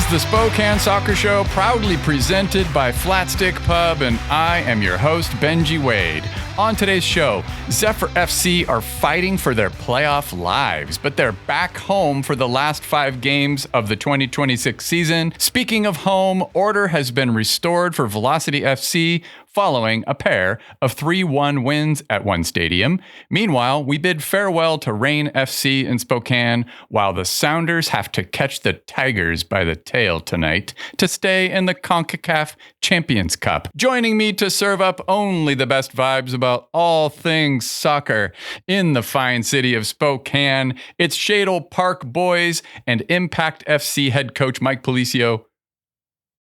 is the Spokane Soccer Show, proudly presented by Flatstick Pub, and I am your host, Benji Wade. On today's show, Zephyr FC are fighting for their playoff lives, but they're back home for the last 5 games of the 2026 season. Speaking of home, order has been restored for Velocity FC following a pair of 3-1 wins at one stadium. Meanwhile, we bid farewell to Reign FC in Spokane, while the Sounders have to catch the Tigers by the tail tonight to stay in the CONCACAF Champions Cup. Joining me to serve up only the best vibes about all things soccer in the fine city of Spokane, it's Shadle Park Boys and Impact FC head coach Mike Policio.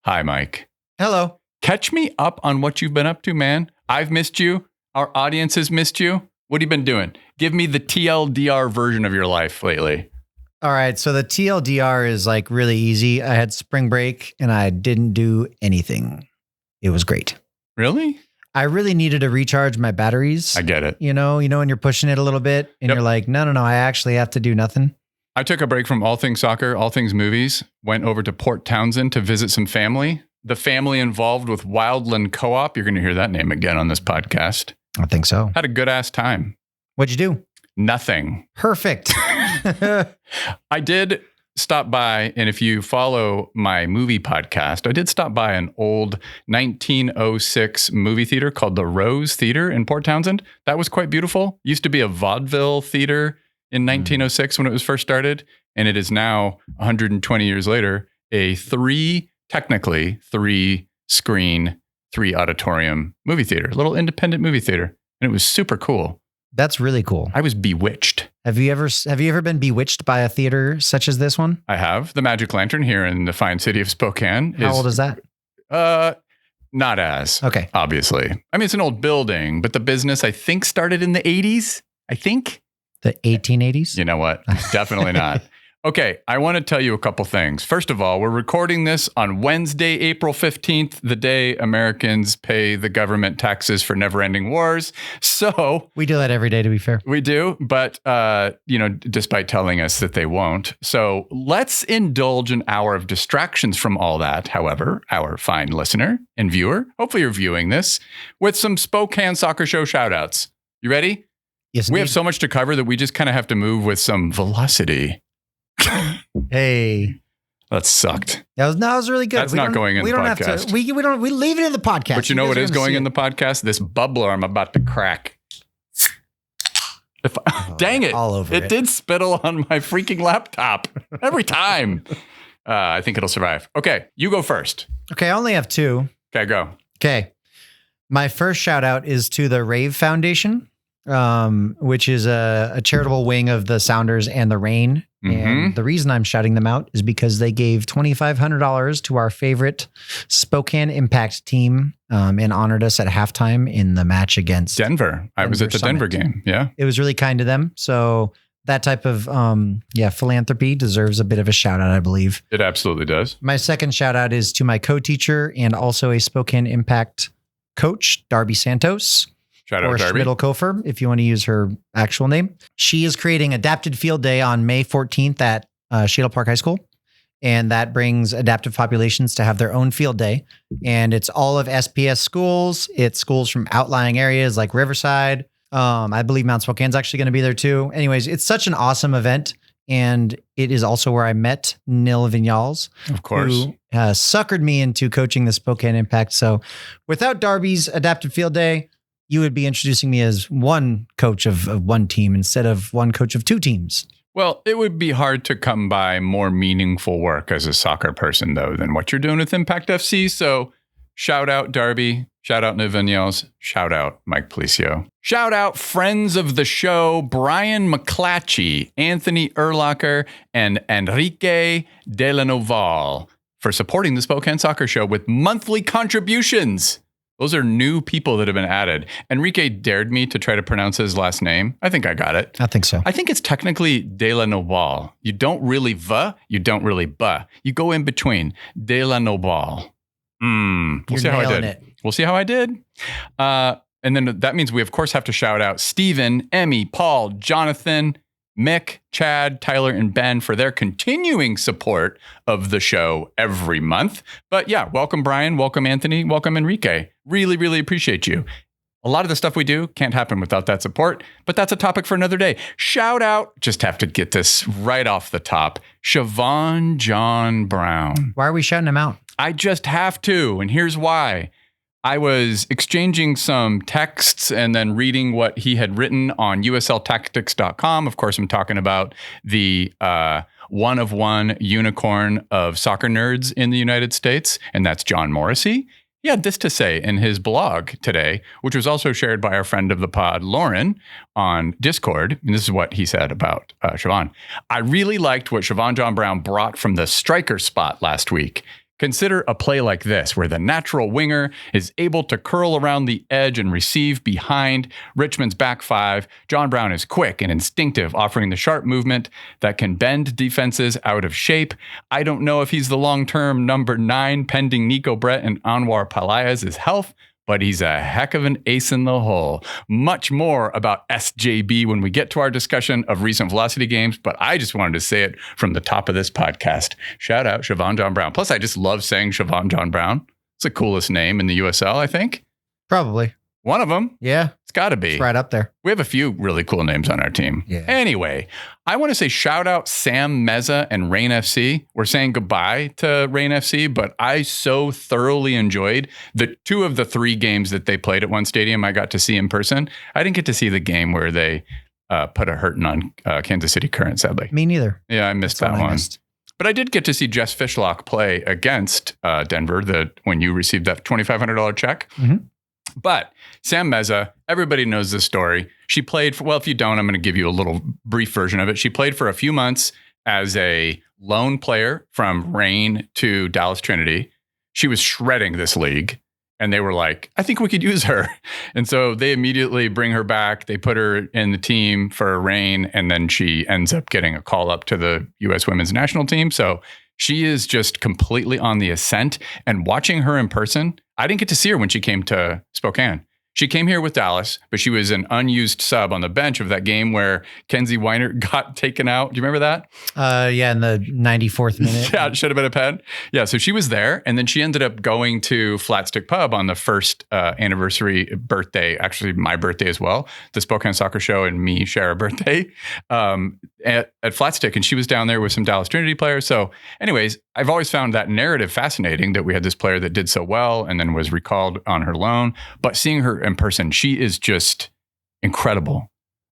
Hi, Mike. Hello. Catch me up on what you've been up to, man. I've missed you. Our audience has missed you. What have you been doing? Give me the TLDR version of your life lately. All right. So the TLDR is like really easy. I had spring break and I didn't do anything. It was great. Really? I really needed to recharge my batteries. I get it. You know, when you're pushing it a little bit and you're like, no, I actually have to do nothing. I took a break from all things soccer, all things movies, went over to Port Townsend to visit some family. The family involved with Wildland Co-op. You're going to hear that name again on this podcast. I think so. Had a good ass time. What'd you do? Nothing. Perfect. I did stop by, and if you follow my movie podcast, I did stop by an old 1906 movie theater called the Rose Theater in Port Townsend. That was quite beautiful. Used to be a vaudeville theater in 1906 when it was first started, and it is now 120 years later a technically 3-screen, 3-auditorium movie theater, little independent movie theater. And it was super cool. That's really cool. I was bewitched. Have you ever been bewitched by a theater such as this one? I have. The Magic Lantern here in the fine city of Spokane. How old is that? Not as. Okay. Obviously. I mean, it's an old building, but the business, I think, started in the 80s. I think. The 1880s? You know what? Definitely not. Okay, I want to tell you a couple things. First of all, we're recording this on Wednesday, April 15th, the day Americans pay the government taxes for never-ending wars. So we do that every day, to be fair. We do, but despite telling us that they won't. So let's indulge an hour of distractions from all that. However, our fine listener and viewer, hopefully you're viewing this, with some Spokane Soccer Show shout-outs. You ready? Yes, we have so much to cover that we just kind of have to move with some velocity. Hey, that sucked. That was really good. That's not going in the podcast. We leave it in the podcast. But you know what is going in the podcast? This bubbler I'm about to crack. Dang it. All over it did spittle on my freaking laptop every time. I think it'll survive. Okay, you go first. Okay, I only have 2. Okay, go. Okay. My first shout out is to the Rave Foundation, which is a charitable wing of the Sounders and the Reign. And the reason I'm shouting them out is because they gave $2,500 to our favorite Spokane Impact team and honored us at halftime in the match against Denver. I was at the Denver game. Yeah. It was really kind to them. So that type of philanthropy deserves a bit of a shout out, I believe. It absolutely does. My second shout out is to my co-teacher and also a Spokane Impact coach, Darby Santos. Shout out, or Darby. Schmidl-Kofer, if you want to use her actual name. She is creating Adapted Field Day on May 14th at Shadle Park High School. And that brings adaptive populations to have their own field day. And it's all of SPS schools. It's schools from outlying areas like Riverside. I believe Mount Spokane's actually going to be there too. Anyways, it's such an awesome event. And it is also where I met Nil Vignals. Of course. Who suckered me into coaching the Spokane Impact. So without Darby's Adapted Field Day, you would be introducing me as one coach of one team instead of one coach of 2 teams. Well, it would be hard to come by more meaningful work as a soccer person, though, than what you're doing with Impact FC. So shout out Darby, shout out Nivignals, shout out Mike Policio. Shout out friends of the show, Brian McClatchy, Anthony Urlacher, and Enrique de la Noval for supporting the Spokane Soccer Show with monthly contributions. Those are new people that have been added. Enrique dared me to try to pronounce his last name. I think I got it. I think so. I think it's technically De La Noval. You don't really you don't really You go in between. De La Noval. We'll see how I did. We'll see how I did. And then that means we, of course, have to shout out Steven, Emmy, Paul, Jonathan, Mick, Chad, Tyler, and Ben for their continuing support of the show every month. But yeah, welcome Brian, welcome Anthony, welcome Enrique. Really, really appreciate you. A lot of the stuff we do can't happen without that support, but that's a topic for another day. Shout out, just have to get this right off the top, Shavon John-Brown. Why are we shouting him out? I just have to, and here's why. I was exchanging some texts and then reading what he had written on usltactics.com. Of course, I'm talking about the one-of-one unicorn of soccer nerds in the United States, and that's John Morrissey. He had this to say in his blog today, which was also shared by our friend of the pod, Lauren, on Discord. And this is what he said about Shavon. I really liked what Shavon John-Brown brought from the striker spot last week. Consider a play like this, where the natural winger is able to curl around the edge and receive behind Richmond's back five. John-Brown is quick and instinctive, offering the sharp movement that can bend defenses out of shape. I don't know if he's the long-term number 9 pending Nico Brett and Anwar Pelaya's health, but he's a heck of an ace in the hole. Much more about SJB when we get to our discussion of recent velocity games, but I just wanted to say it from the top of this podcast. Shout out Shavon John-Brown. Plus, I just love saying Shavon John-Brown. It's the coolest name in the USL, I think. Probably. One of them. Yeah. It's got to be. It's right up there. We have a few really cool names on our team. Yeah. Anyway, I want to say shout out Sam Meza and Reign FC. We're saying goodbye to Reign FC, but I so thoroughly enjoyed the 2 of the 3 games that they played at one stadium I got to see in person. I didn't get to see the game where they put a hurting on Kansas City Current, sadly. Me neither. Yeah, I missed that one. But I did get to see Jess Fishlock play against Denver when you received that $2,500 check. Mm-hmm. But Sam Meza, everybody knows this story. She played for, well, if you don't, I'm going to give you a little brief version of it. She played for a few months as a loan player from Reign to Dallas Trinity. She was shredding this league, and they were like, I think we could use her. And so they immediately bring her back. They put her in the team for Reign, and then she ends up getting a call up to the U.S. women's national team. So she is just completely on the ascent, and watching her in person, I didn't get to see her when she came to Spokane. She came here with Dallas, but she was an unused sub on the bench of that game where Kenzie Weiner got taken out. Do you remember that? Yeah, in the 94th minute. Yeah, it should have been a pen. Yeah, so she was there, and then she ended up going to Flat Stick Pub on the first anniversary birthday, actually my birthday as well. The Spokane Soccer Show and me share a birthday at Flat Stick, and she was down there with some Dallas Trinity players. So anyways, I've always found that narrative fascinating that we had this player that did so well and then was recalled on her loan. But seeing her in person, she is just incredible.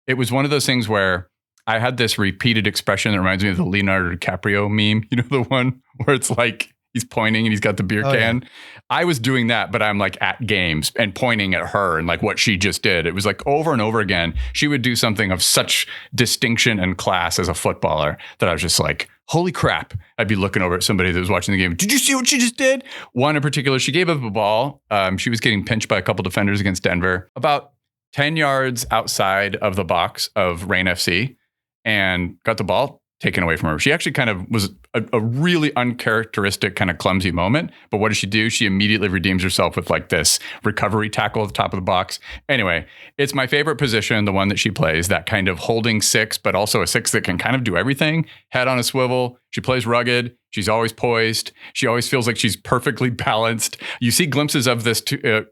It was one of those things where I had this repeated expression that reminds me of the Leonardo DiCaprio meme. You know, the one where it's like he's pointing and he's got the beer can. Yeah. I was doing that, but I'm like at games and pointing at her and like what she just did. It was like over and over again. She would do something of such distinction and class as a footballer that I was just like, holy crap. I'd be looking over at somebody that was watching the game. Did you see what she just did? One in particular, she gave up a ball. She was getting pinched by a couple defenders against Denver, about 10 yards outside of the box of Reign FC, and got the ball taken away from her. She actually kind of was a really uncharacteristic kind of clumsy moment. But what does she do? She immediately redeems herself with like this recovery tackle at the top of the box. Anyway, it's my favorite position, the one that she plays, that kind of holding 6, but also a 6 that can kind of do everything. Head on a swivel. She plays rugged. She's always poised. She always feels like she's perfectly balanced. You see glimpses of this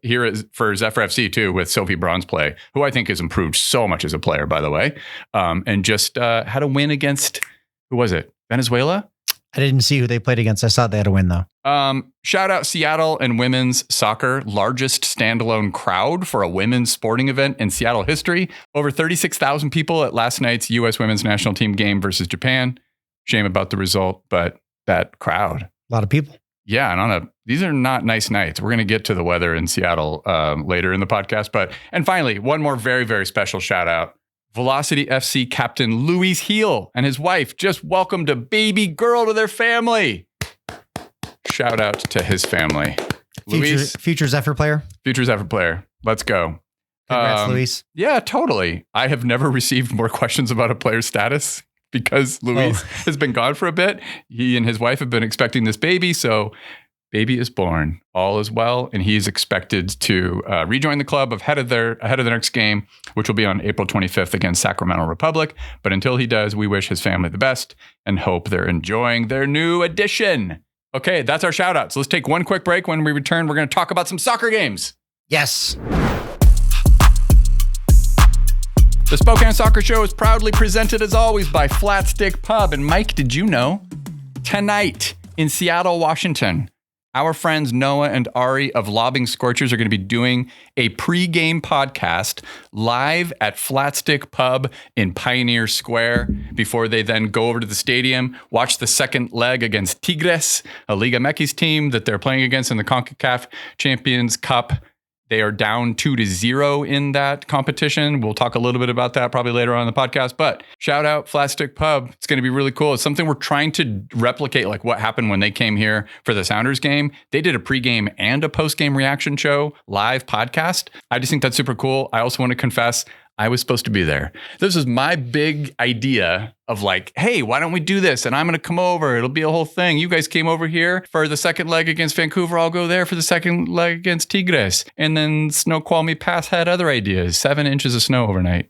here for Zephyr FC too with Sophie Braun's play, who I think has improved so much as a player, by the way, and just had a win against, who was it? Venezuela? I didn't see who they played against. I saw they had a win though. Shout out Seattle and women's soccer, largest standalone crowd for a women's sporting event in Seattle history. Over 36,000 people at last night's U.S. women's national team game versus Japan. Shame about the result, but that crowd. A lot of people. Yeah, and these are not nice nights. We're going to get to the weather in Seattle later in the podcast. And finally, one more very, very special shout out. Velocity FC captain Luis Heel and his wife just welcomed a baby girl to their family. Shout out to his family. Future Zephyr player. Future Zephyr player. Let's go. Congrats, Luis. Yeah, totally. I have never received more questions about a player's status because Luis has been gone for a bit. He and his wife have been expecting this baby. So baby is born. All is well, and he's expected to rejoin the club ahead of the next game, which will be on April 25th against Sacramento Republic. But until he does, we wish his family the best and hope they're enjoying their new addition. Okay, that's our shout out. So let's take one quick break. When we return, we're going to talk about some soccer games. Yes. The Spokane Soccer Show is proudly presented, as always, by Flat Stick Pub. And Mike, did you know? Tonight in Seattle, Washington, our friends Noah and Ari of Lobbing Scorchers are going to be doing a pre-game podcast live at Flat Stick Pub in Pioneer Square before they then go over to the stadium, watch the second leg against Tigres, a Liga MX team that they're playing against in the CONCACAF Champions Cup. They are down 2-0 in that competition. We'll talk a little bit about that probably later on in the podcast. But shout out Flat Stick Pub. It's going to be really cool. It's something we're trying to replicate, like what happened when they came here for the Sounders game. They did a pregame and a postgame reaction show, live podcast. I just think that's super cool. I also want to confess, I was supposed to be there. This is my big idea of like, hey, why don't we do this? And I'm going to come over. It'll be a whole thing. You guys came over here for the second leg against Vancouver. I'll go there for the second leg against Tigres. And then Snoqualmie Pass had other ideas. 7 inches of snow overnight.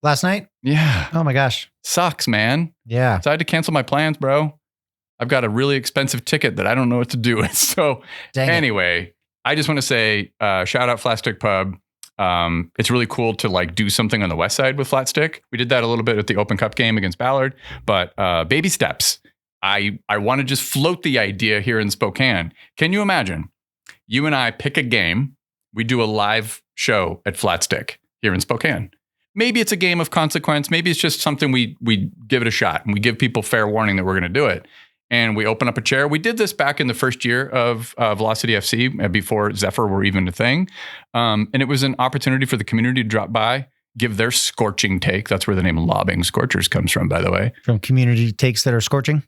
Last night? Yeah. Oh my gosh. Sucks, man. Yeah. So I had to cancel my plans, bro. I've got a really expensive ticket that I don't know what to do with. So anyway, I just want to say, shout out Flat Stick Pub. It's really cool to like do something on the west side with Flat Stick. We did that a little bit at the Open Cup game against Ballard, but baby steps. I want to just float the idea here in Spokane. Can you imagine? You and I pick a game. We do a live show at Flat Stick here in Spokane. Maybe it's a game of consequence. Maybe it's just something we give it a shot and we give people fair warning that we're going to do it. And we open up a chair. We did this back in the first year of Velocity FC before Zephyr were even a thing. And it was an opportunity for the community to drop by, give their scorching take. That's where the name Lobbing Scorchers comes from, by the way. From community takes that are scorching?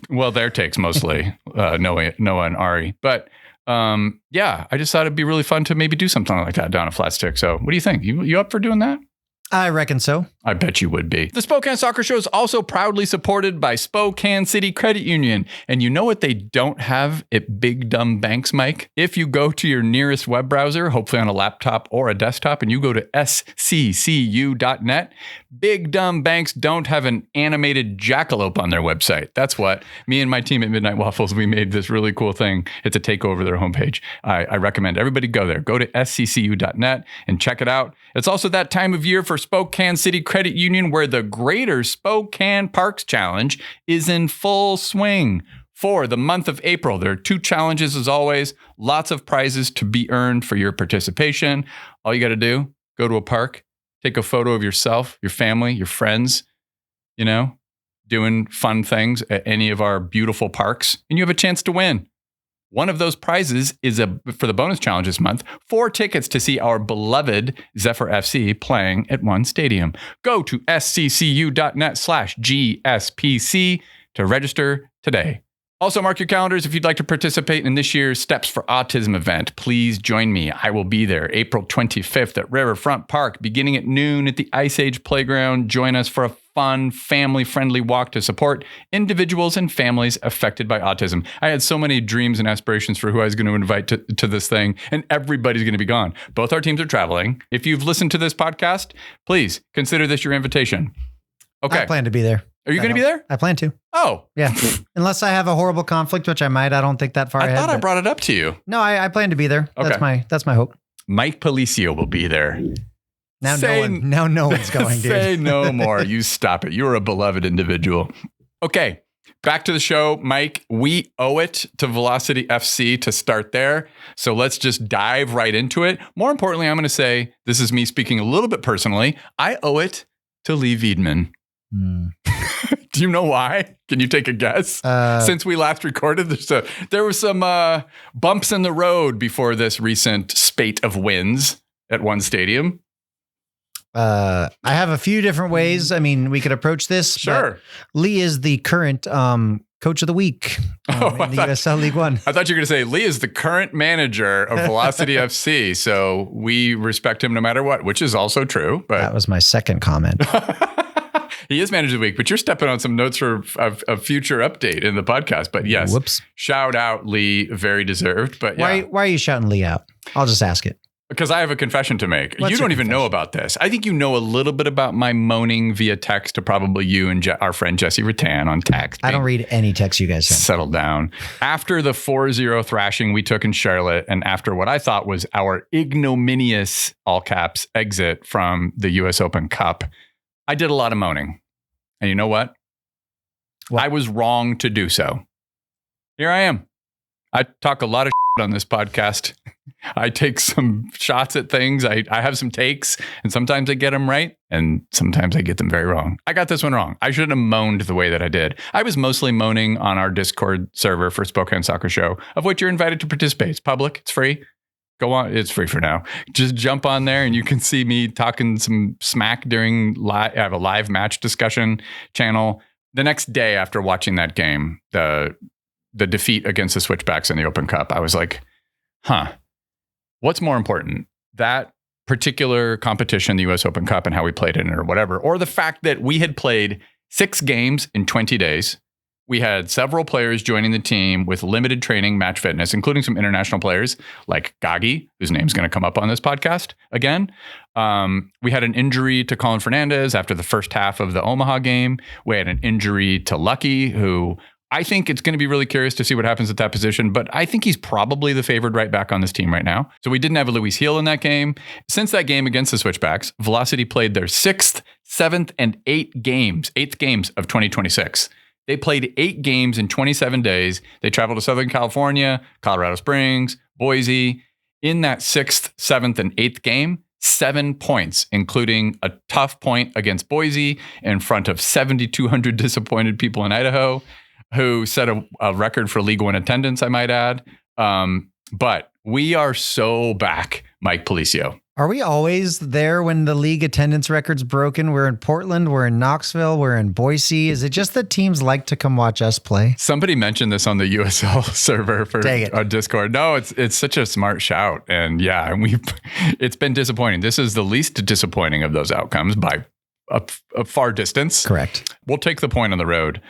Well, their takes mostly, Noah and Ari. But yeah, I just thought it'd be really fun to maybe do something like that down at Flat Stick. So what do you think? You up for doing that? I reckon so. I bet you would be. The Spokane Soccer Show is also proudly supported by Spokane City Credit Union. And you know what they don't have at Big Dumb Banks, Mike? If you go to your nearest web browser, hopefully on a laptop or a desktop, and you go to sccu.net, Big Dumb Banks don't have an animated jackalope on their website. That's what me and my team at Midnight Waffles, we made this really cool thing. It's a take over their homepage. I recommend everybody go there. Go to sccu.net and check it out. It's also that time of year for Spokane City Credit Union where the Greater Spokane Parks Challenge is in full swing. For the month of April, there are 2 challenges as always, lots of prizes to be earned for your participation. All you got to do, go to a park, take a photo of yourself, your family, your friends, doing fun things at any of our beautiful parks, and you have a chance to win. One of those prizes is for the bonus challenge this month, 4 tickets to see our beloved Zephyr FC playing at one stadium. Go to sccu.net/GSPC to register today. Also, mark your calendars if you'd like to participate in this year's Steps for Autism event. Please join me. I will be there April 25th at Riverfront Park, beginning at noon at the Ice Age Playground. Join us for a fun, family-friendly walk to support individuals and families affected by autism. I had so many dreams and aspirations for who I was going to invite to this thing, and everybody's going to be gone. Both our teams are traveling. If you've listened to this podcast, please consider this your invitation. Okay. I plan to be there. Are you going to be there? I plan to. Oh. Yeah. Unless I have a horrible conflict, which I might. I don't think that far ahead. I thought I brought it up to you. No, I plan to be there. Okay. That's my hope. Mike Policio will be there. Now no one's going, dude. Say no more. You stop it. You're a beloved individual. Okay. Back to the show, Mike. We owe it to Velocity FC to start there. So let's just dive right into it. More importantly, I'm going to say, this is me speaking a little bit personally. I owe it to Lee Wiedemann. Do you know why? Can you take a guess? Since we last recorded, there were some bumps in the road before this recent spate of wins at one stadium. I have a few different ways. I mean, we could approach this. Sure. Lee is the current coach of the week in the USL League One. I thought you were going to say Lee is the current manager of Velocity FC. So we respect him no matter what, which is also true. But that was my second comment. He is manager of the week, but you're stepping on some notes for a future update in the podcast. But yes, shout out Lee, very deserved. But yeah. Why are you shouting Lee out? I'll just ask it. Because I have a confession to make. You don't even know about this. I think you know a little bit about my moaning via text to probably you and our friend Jesse Rattan on text. I don't read any text you guys send. Settle down. After the 4-0 thrashing we took in Charlotte, and after what I thought was our ignominious, all caps, exit from the U.S. Open Cup, I did a lot of moaning. And you know what? I was wrong to do so. Here I am. I talk a lot of on this podcast. I take some shots at things. I have some takes, and sometimes I get them right, and sometimes I get them very wrong. I got this one wrong. I shouldn't have moaned the way that I did. I was mostly moaning on our Discord server for Spokane Soccer Show, of which you're invited to participate. It's public. It's free. Go on. It's free for now. Just jump on there, and you can see me talking some smack during I have a live match discussion channel. The next day after watching that game, the defeat against the Switchbacks in the Open Cup, I was like, what's more important? That particular competition, the US Open Cup, and how we played it or whatever, or the fact that we had played 6 games in 20 days. We had several players joining the team with limited training, match fitness, including some international players like Gagi, whose name's going to come up on this podcast again. We had an injury to Colin Fernandez after the first half of the Omaha game. We had an injury to Lucky, who I think it's going to be really curious to see what happens at that position, but I think he's probably the favored right back on this team right now. So we didn't have a Luis Heel in that game. Since that game against the Switchbacks, Velocity played their 6th, 7th, and 8th games of 2026. They played 8 games in 27 days. They traveled to Southern California, Colorado Springs, Boise. In that 6th, 7th, and 8th game, 7 points, including a tough point against Boise in front of 7,200 disappointed people in Idaho, who set a record for League One attendance, I might add. But we are so back, Mike Policio. Are we always there when the league attendance record's broken? We're in Portland, we're in Knoxville, we're in Boise. Is it just that teams like to come watch us play? Somebody mentioned this on the USL server for Discord. No, it's such a smart shout. And yeah, it's been disappointing. This is the least disappointing of those outcomes by a far distance. Correct. We'll take the point on the road.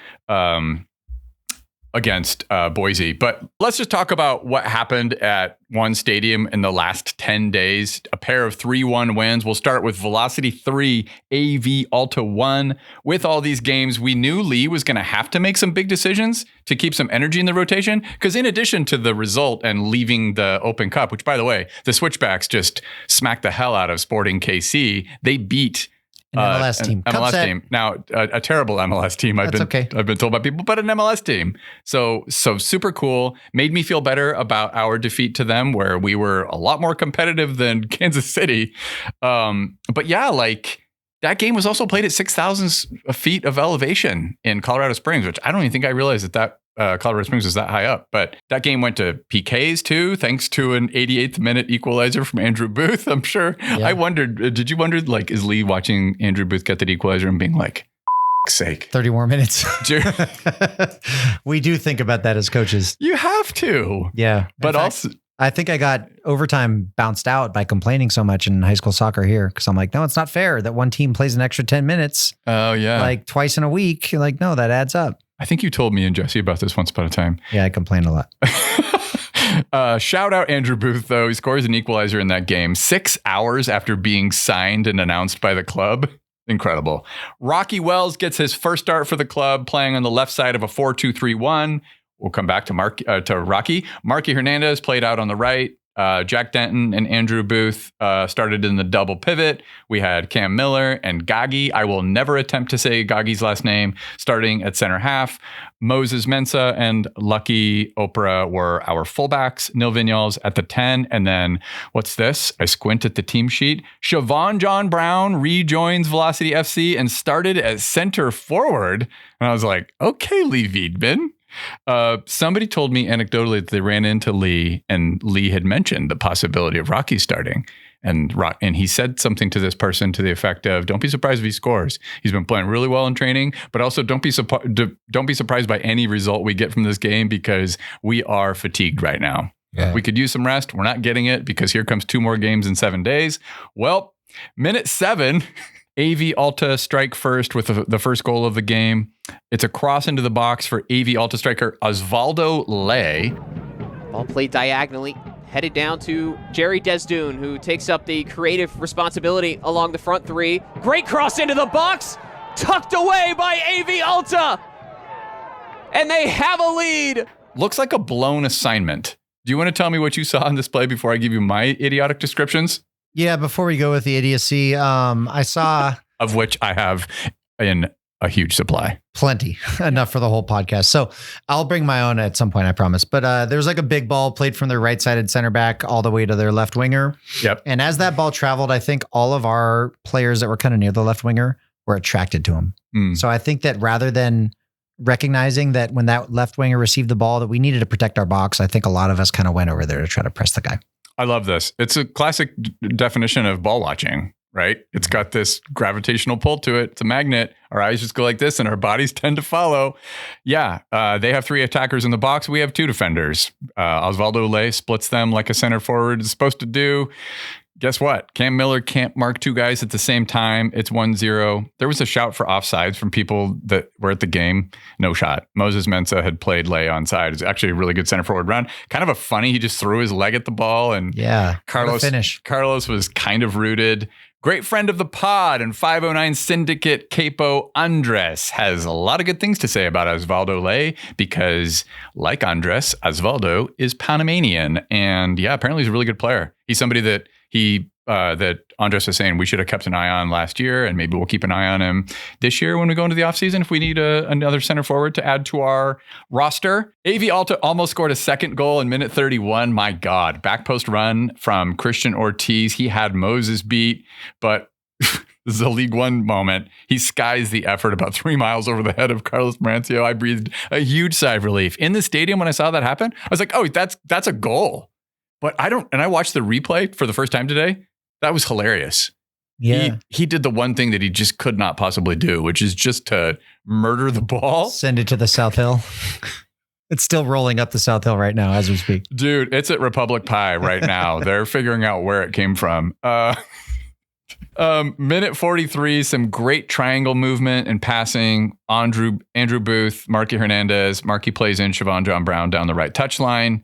Against Boise. But let's just talk about what happened at one stadium in the last 10 days. A pair of 3-1 wins. We'll start with Velocity 3, AV Alta 1. With all these games, we knew Lee was going to have to make some big decisions to keep some energy in the rotation. Because in addition to the result and leaving the Open Cup, which by the way, the Switchbacks just smacked the hell out of Sporting KC. They beat an MLS team. MLS team. Now, a terrible MLS team. I've been told by people, but an MLS team. So super cool. Made me feel better about our defeat to them, where we were a lot more competitive than Kansas City. But yeah, like that game was also played at 6,000 feet of elevation in Colorado Springs, which I don't even think I realized that Colorado Springs was that high up. But that game went to PKs too, thanks to an 88th minute equalizer from Andrew Booth. I'm sure. Yeah. I wondered, did you wonder, like, is Lee watching Andrew Booth get that equalizer and being like, sake, 30 more minutes? We do think about that as coaches. You have to. Yeah. But also, I think I got overtime bounced out by complaining so much in high school soccer here. Because I'm like, no, it's not fair that one team plays an extra 10 minutes. Oh, yeah. Like twice in a week. You're like, no, that adds up. I think you told me and Jesse about this once upon a time. Yeah, I complained a lot. Shout out Andrew Booth, though. He scores an equalizer in that game 6 hours after being signed and announced by the club. Incredible. Rocky Wells gets his first start for the club, playing on the left side of a 4-2-3-1. We'll come back to Rocky. Marky Hernandez played out on the right. Jack Denton and Andrew Booth started in the double pivot. We had Cam Miller and Gagi. I will never attempt to say Gagi's last name. Starting at center half. Moses Mensah and Lucky Oprah were our fullbacks. Nil Vinyals at the 10. And then, what's this? I squint at the team sheet. Shavon John-Brown rejoins Velocity FC and started as center forward. And I was like, okay, Lee Wiedman. Somebody told me anecdotally that they ran into Lee and Lee had mentioned the possibility of Rocky starting. And he said something to this person to the effect of, don't be surprised if he scores. He's been playing really well in training, but also don't be surprised by any result we get from this game because we are fatigued right now. Yeah. We could use some rest. We're not getting it because here comes 2 more games in 7 days. Well, minute 7, AV Alta strike first with the first goal of the game. It's a cross into the box for AV Alta striker Osvaldo Ley. Ball played diagonally, headed down to Jerry Desdoon, who takes up the creative responsibility along the front three. Great cross into the box, tucked away by AV Alta. And they have a lead. Looks like a blown assignment. Do you want to tell me what you saw on display before I give you my idiotic descriptions? Yeah, before we go with the idiocy, I saw... of which I have in a huge supply. Plenty. Enough for the whole podcast. So I'll bring my own at some point, I promise. But there was like a big ball played from their right-sided center back all the way to their left winger. Yep. And as that ball traveled, I think all of our players that were kind of near the left winger were attracted to him. So I think that rather than recognizing that when that left winger received the ball that we needed to protect our box, I think a lot of us kind of went over there to try to press the guy. I love this. It's a classic definition of ball watching, right? It's got this gravitational pull to it. It's a magnet. Our eyes just go like this and our bodies tend to follow. Yeah, they have 3 attackers in the box. We have 2 defenders. Osvaldo Ley splits them like a center forward is supposed to do. Guess what? Cam Miller can't mark 2 guys at the same time. It's 1-0. There was a shout for offsides from people that were at the game. No shot. Moses Mensah had played Ley onside. It's actually a really good center forward run. Kind of a funny, he just threw his leg at the ball. And yeah, Carlos was kind of rooted. Great friend of the pod and 509 Syndicate Capo Andres has a lot of good things to say about Osvaldo Ley because, like Andres, Osvaldo is Panamanian. And yeah, apparently he's a really good player. He's somebody that that Andres was saying we should have kept an eye on last year, and maybe we'll keep an eye on him this year when we go into the offseason if we need another center forward to add to our roster. AV Alta almost scored a second goal in minute 31. My God. Back post run from Christian Ortiz. He had Moses beat, but this is a League One moment. He skies the effort about 3 miles over the head of Carlos Marancio. I breathed a huge sigh of relief. In the stadium when I saw that happen, I was like, oh, that's a goal. But I watched the replay for the first time today. That was hilarious. Yeah. He did the one thing that he just could not possibly do, which is just to murder the ball. Send it to the South Hill. It's still rolling up the South Hill right now as we speak. Dude, it's at Republic Pie right now. They're figuring out where it came from. Minute 43, some great triangle movement and passing. Andrew Booth, Marky Hernandez. Marky plays in Shavon John-Brown down the right touchline.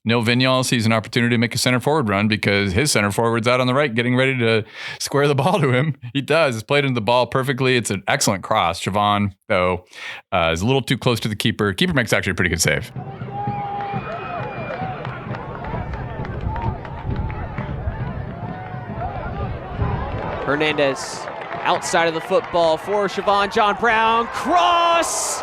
Nil Vignal sees an opportunity to make a center forward run because his center forward's out on the right getting ready to square the ball to him. He does. It's played into the ball perfectly. It's an excellent cross. Shavon, though, is a little too close to the keeper. Keeper makes actually a pretty good save. Hernandez outside of the football for Shavon John-Brown. Cross!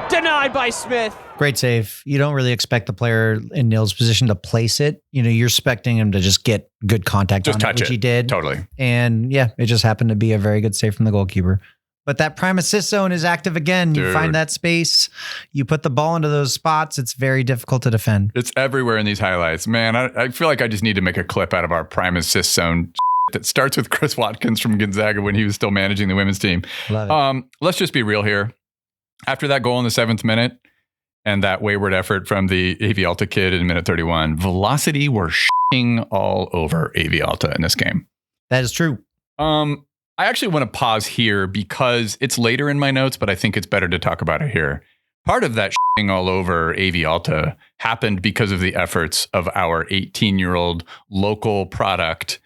Denied by Smith. Great save. You don't really expect the player in Nil's position to place it. You know, you're expecting him to just get good contact just on touch it, which he did. Totally. And yeah, it just happened to be a very good save from the goalkeeper. But that prime assist zone is active again. Dude. You find that space, you put the ball into those spots. It's very difficult to defend. It's everywhere in these highlights. Man, I feel like I just need to make a clip out of our prime assist zone that starts with Chris Watkins from Gonzaga when he was still managing the women's team. Love it. Let's just be real here. After that goal in the 7th minute, and that wayward effort from the AV Alta kid in minute 31, velocity were shitting all over AV Alta in this game. That is true. I actually want to pause here because it's later in my notes, but I think it's better to talk about it here. Part of that shitting all over AV Alta happened because of the efforts of our 18-year-old local product,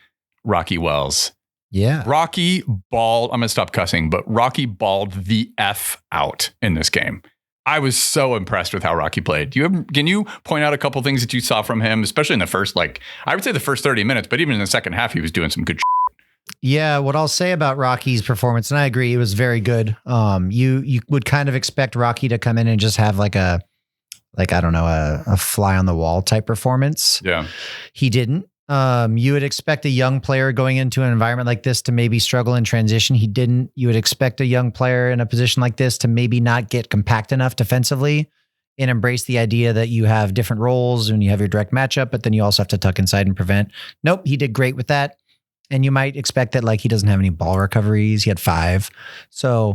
Rocky Wells. Yeah. Rocky balled, I'm going to stop cussing, but Rocky balled the F out in this game. I was so impressed with how Rocky played. Can you point out a couple things that you saw from him, especially in the first, I would say the first 30 minutes, but even in the second half, he was doing some good shit. Yeah, what I'll say about Rocky's performance, and I agree, it was very good. You would kind of expect Rocky to come in and just have a fly on the wall type performance. Yeah. He didn't. You would expect a young player going into an environment like this to maybe struggle in transition. He didn't. You would expect a young player in a position like this to maybe not get compact enough defensively and embrace the idea that you have different roles and you have your direct matchup, but then you also have to tuck inside and prevent. Nope, he did great with that. And you might expect that he doesn't have any ball recoveries. He had 5. So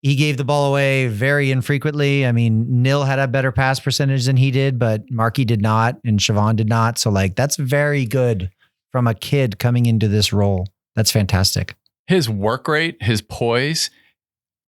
he gave the ball away very infrequently. I mean, Nil had a better pass percentage than he did, but Marky did not, and Shavon did not. So that's very good from a kid coming into this role. That's fantastic. his work rate, his poise,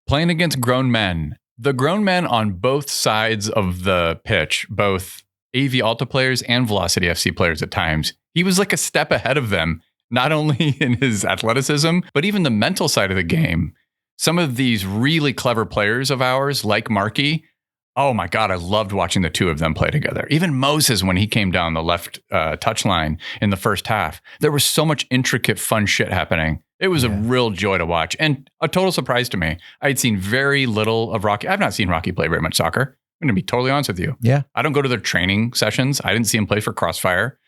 playing against grown men. The grown men on both sides of the pitch, both AV Alta players and Velocity FC players at times, he was like a step ahead of them, not only in his athleticism, but even the mental side of the game. Some of these really clever players of ours, like Markey, oh my God, I loved watching the two of them play together. Even Moses, when he came down the left touchline in the first half, there was so much intricate, fun shit happening. It was a real joy to watch and a total surprise to me. I had seen very little of Rocky. I've not seen Rocky play very much soccer. I'm going to be totally honest with you. Yeah. I don't go to their training sessions. I didn't see him play for Crossfire,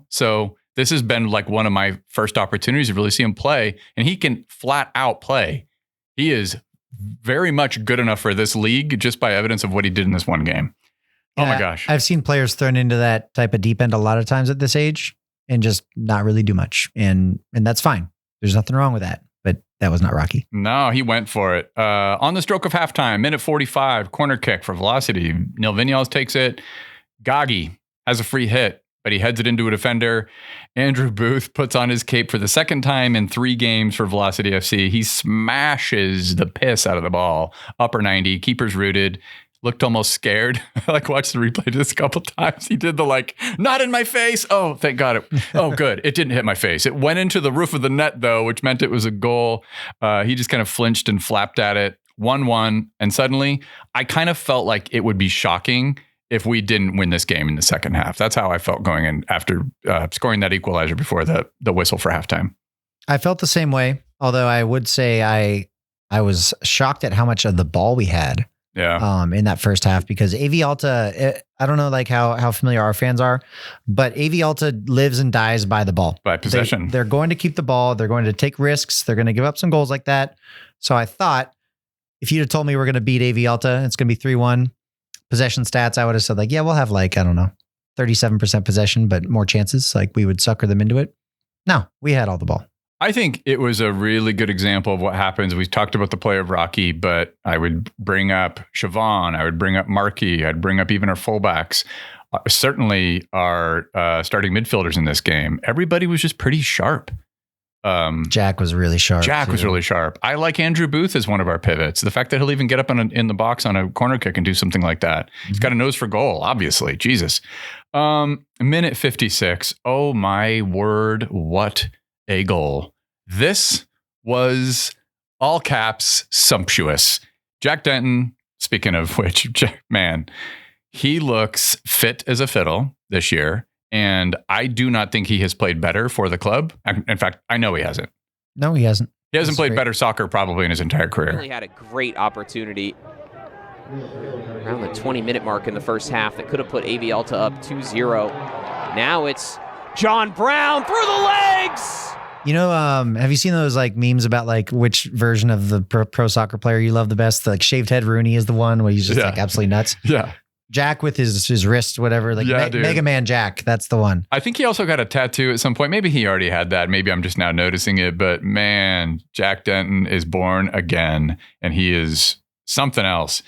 So this has been like one of my first opportunities to really see him play, and he can flat out play. He is very much good enough for this league just by evidence of what he did in this one game. Oh my gosh. I've seen players thrown into that type of deep end a lot of times at this age and just not really do much. And that's fine. There's nothing wrong with that, but that was not Rocky. No, he went for it. On the stroke of halftime, minute 45, corner kick for Velocity. Neil Vinyals takes it. Gagi has a free hit, but he heads it into a defender. Andrew Booth puts on his cape for the second time in 3 games for Velocity FC. He smashes the piss out of the ball. Upper 90, keeper's rooted. Looked almost scared. I watched the replay just a couple times. He did the not in my face. Oh, thank God. Good. It didn't hit my face. It went into the roof of the net though, which meant it was a goal. He just kind of flinched and flapped at it. 1-1. And suddenly I kind of felt like it would be shocking if we didn't win this game in the second half. That's how I felt going in after scoring that equalizer before the whistle for halftime. I felt the same way. Although I would say I was shocked at how much of the ball we had. Yeah. In that first half, because AV Alta, I don't know how familiar our fans are, but AV Alta lives and dies by the ball. By possession. They're going to keep the ball. They're going to take risks. They're going to give up some goals like that. So I thought if you'd have told me we're going to beat AV Alta, it's going to be 3-1 possession stats, I would have said we'll have 37% possession, but more chances. We would sucker them into it. No, we had all the ball. I think it was a really good example of what happens. We talked about the play of Rocky, but I would bring up Shavon. I would bring up Markey. I'd bring up even our fullbacks. Certainly our starting midfielders in this game. Everybody was just pretty sharp. Jack was really sharp. Really sharp. I like Andrew Booth as one of our pivots. The fact that he'll even get up in the box on a corner kick and do something like that. Mm-hmm. He's got a nose for goal, obviously. Jesus. Minute 56. Oh my word. What a goal. This was all caps sumptuous. Jack Denton, speaking of which, man, he looks fit as a fiddle this year. And I do not think he has played better for the club. In fact, I know he hasn't. No, he hasn't. He hasn't played better soccer probably in his entire career. He really had a great opportunity around the 20-minute mark in the first half that could have put AV Alta up 2-0. Now it's John-Brown through the legs. Have you seen those like memes about like which version of the pro soccer player you love the best? The, like shaved head Rooney is the one where he's just like absolutely nuts. Yeah. Jack with his wrist, whatever, like Mega Man Jack. That's the one. I think he also got a tattoo at some point. Maybe he already had that. Maybe I'm just now noticing it. But man, Jack Denton is born again, and he is something else.